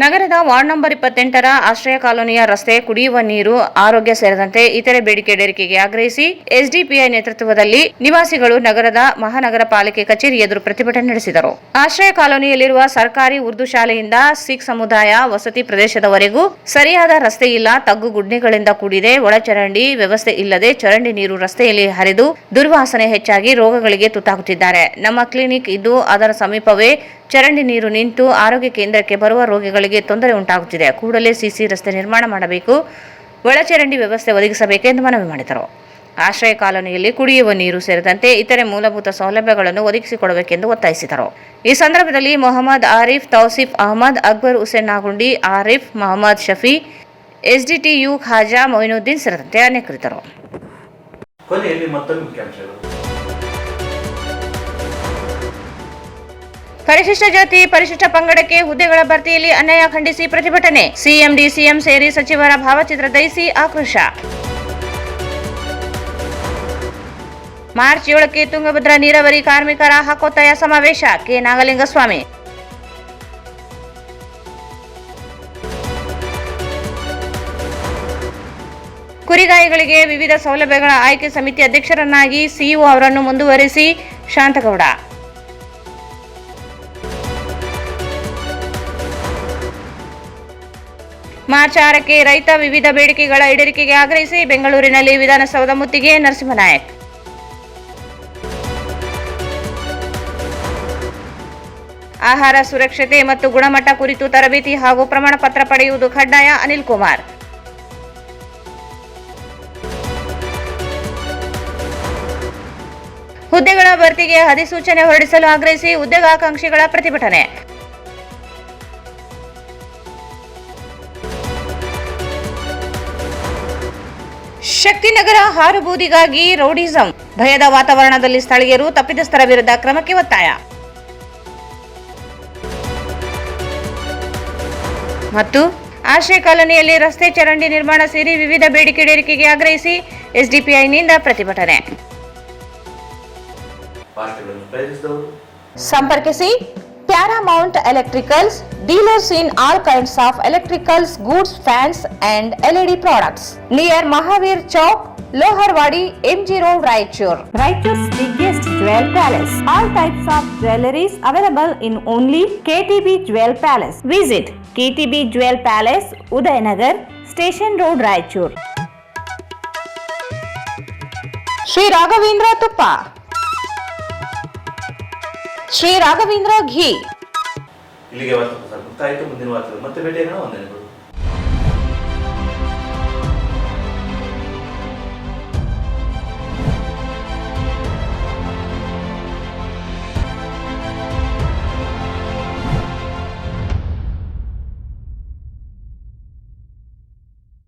ನಗರದ ವಾರ್ಡ್ ನಂಬರ್ 28ರ ಆಶ್ರಯ ಕಾಲೋನಿಯ ರಸ್ತೆ, ಕುಡಿಯುವ ನೀರು, ಆರೋಗ್ಯ ಸೇರಿದಂತೆ ಇತರೆ ಬೇಡಿಕೆ ಈಡೇರಿಕೆಗೆ ಆಗ್ರಹಿಸಿ ಎಸ್ಡಿಪಿಐ ನೇತೃತ್ವದಲ್ಲಿ ನಿವಾಸಿಗಳು ನಗರದ ಮಹಾನಗರ ಪಾಲಿಕೆ ಕಚೇರಿ ಎದುರು ಪ್ರತಿಭಟನೆ ನಡೆಸಿದರು. ಆಶ್ರಯ ಕಾಲೋನಿಯಲ್ಲಿರುವ ಸರ್ಕಾರಿ ಉರ್ದು ಶಾಲೆಯಿಂದ ಸಿಖ್ ಸಮುದಾಯ ವಸತಿ ಪ್ರದೇಶದವರೆಗೂ ಸರಿಯಾದ ರಸ್ತೆ ಇಲ್ಲ, ತಗ್ಗು ಗುಡ್ಡೆಗಳಿಂದ ಕೂಡಿದೆ, ಒಳಚರಂಡಿ ವ್ಯವಸ್ಥೆ ಇಲ್ಲದೆ ಚರಂಡಿ ನೀರು ರಸ್ತೆಯಲ್ಲಿ ಹರಿದು ದುರ್ವಾಸನೆ ಹೆಚ್ಚಾಗಿ ರೋಗಗಳಿಗೆ ತುತ್ತಾಗುತ್ತಿದ್ದಾರೆ. ನಮ್ಮ ಕ್ಲಿನಿಕ್ ಇದ್ದು ಅದರ ಸಮೀಪವೇ ಚರಂಡಿ ನೀರು ನಿಂತು ಆರೋಗ್ಯ ಕೇಂದ್ರಕ್ಕೆ ಬರುವ ರೋಗಿಗಳಿಗೆ ತೊಂದರೆ ಉಂಟಾಗುತ್ತಿದೆ. ಕೂಡಲೇ ಸಿಸಿ ರಸ್ತೆ ನಿರ್ಮಾಣ ಮಾಡಬೇಕು, ಒಳಚರಂಡಿ ವ್ಯವಸ್ಥೆ ಒದಗಿಸಬೇಕೆಂದು ಮನವಿ ಮಾಡಿದರು. ಆಶ್ರಯ ಕಾಲೋನಿಯಲ್ಲಿ ಕುಡಿಯುವ ನೀರು ಸೇರಿದಂತೆ ಇತರೆ ಮೂಲಭೂತ ಸೌಲಭ್ಯಗಳನ್ನು ಒದಗಿಸಿಕೊಡಬೇಕೆಂದು ಒತ್ತಾಯಿಸಿದರು. ಈ ಸಂದರ್ಭದಲ್ಲಿ ಮೊಹಮ್ಮದ್ ಆರಿಫ್, ತೌಸಿಫ್ ಅಹಮದ್, ಅಕ್ಬರ್ ಹುಸೇನ್ ನಾಗುಂಡಿ, ಆರಿಫ್, ಮೊಹಮ್ಮದ್ ಶಫಿ, ಎಸ್ಡಿಟಿಯು ಖಾಜಾ ಮೊಯಿನುದ್ದೀನ್ ಸೇರಿದಂತೆ ಅನೇಕರಿದ್ದರು. ಕೊನೆಯಲ್ಲಿ ಮತ್ತೊಂದು ಮುಖ್ಯಾಂಶಗಳು. ಪರಿಶಿಷ್ಟ ಜಾತಿ, ಪರಿಶಿಷ್ಟ ಪಂಗಡಕ್ಕೆ ಹುದ್ದೆಗಳ ಭರ್ತಿಯಲ್ಲಿ ಅನ್ಯಾಯ ಖಂಡಿಸಿ ಪ್ರತಿಭಟನೆ. ಸಿಎಂ, ಡಿಸಿಎಂ ಸೇರಿ ಸಚಿವರ ಭಾವಚಿತ್ರ ದಹಿಸಿ ಆಕ್ರೋಶ. ಮಾರ್ಚ್ 7ಕ್ಕೆ ತುಂಗಭದ್ರಾ ನೀರಾವರಿ ಕಾರ್ಮಿಕರ ಹಕ್ಕೊತ್ತಾಯ ಸಮಾವೇಶ. ಕೆ. ನಾಗಲಿಂಗಸ್ವಾಮಿ. ಕುರಿಗಾಯಿಗಳಿಗೆ ವಿವಿಧ ಸೌಲಭ್ಯಗಳ ಆಯ್ಕೆ ಸಮಿತಿ ಅಧ್ಯಕ್ಷರನ್ನಾಗಿ ಸಿಇಒ ಅವರನ್ನು ಮುಂದುವರಿಸಿ ಶಾಂತಗೌಡ. ಮಾರ್ಚ್ 6ಕ್ಕೆ ರೈತ ವಿವಿಧ ಬೇಡಿಕೆಗಳ ಈಡೇರಿಕೆಗೆ ಆಗ್ರಹಿಸಿ ಬೆಂಗಳೂರಿನಲ್ಲಿ ವಿಧಾನಸೌಧ ಮುತ್ತಿಗೆ ನರಸಿಂಹನಾಯಕ್. ಆಹಾರ ಸುರಕ್ಷತೆ ಮತ್ತು ಗುಣಮಟ್ಟ ಕುರಿತು ತರಬೇತಿ ಹಾಗೂ ಪ್ರಮಾಣ ಪತ್ರ ಪಡೆಯುವುದು ಕಡ್ಡಾಯ, ಅನಿಲ್ ಕುಮಾರ್. ಹುದ್ದೆಗಳ ಭರ್ತಿಗೆ ಅಧಿಸೂಚನೆ ಹೊರಡಿಸಲು ಆಗ್ರಹಿಸಿ ಉದ್ಯೋಗಾಕಾಂಕ್ಷಿಗಳ ಪ್ರತಿಭಟನೆ. ಶಕ್ತಿನಗರ ಹಾರುಬೂದಿಗಾಗಿ ರೌಡಿಸಂ, ಭಯದ ವಾತಾವರಣದಲ್ಲಿ ಸ್ಥಳೀಯರು, ತಪ್ಪಿತಸ್ಥರ ವಿರುದ್ಧ ಕ್ರಮಕ್ಕೆ ಒತ್ತಾಯ. ಮತ್ತು ಆಶ್ರಯ ಕಾಲೋನಿಯಲ್ಲಿ ರಸ್ತೆ, ಚರಂಡಿ ನಿರ್ಮಾಣ ಸೇರಿ ವಿವಿಧ ಬೇಡಿಕೆ ಈಡೇರಿಕೆಗೆ ಆಗ್ರಹಿಸಿ ಎಸ್ಡಿಪಿಐನಿಂದ ಪ್ರತಿಭಟನೆ. ಸಂಪರ್ಕಿಸಿ Paramount Electricals, dealers in all kinds of electricals goods, fans and LED products, near Mahavir Chowk, Loharwadi, MG Road, Raichur. Raichur's biggest jewel palace. All types of jewelries available in only KTB Jewel Palace. Visit KTB Jewel Palace, Udayanagar, Station Road, Raichur. Shri Raghavendra ತುಪ್ಪ, ಶ್ರೀ ರಾಘವೇಂದ್ರ ಘೀ. ಇಲ್ಲಿಗೆ ವಾರ್ತಾ ಪ್ರಸಾರ ಮುಕ್ತಾಯಿತು. ಮುಂದಿನ ವಾರ್ತೆಗಳು ಮತ್ತೆ ಭೇಟಿಯಾಗೋಣ. ವಂದನೆಗಳು.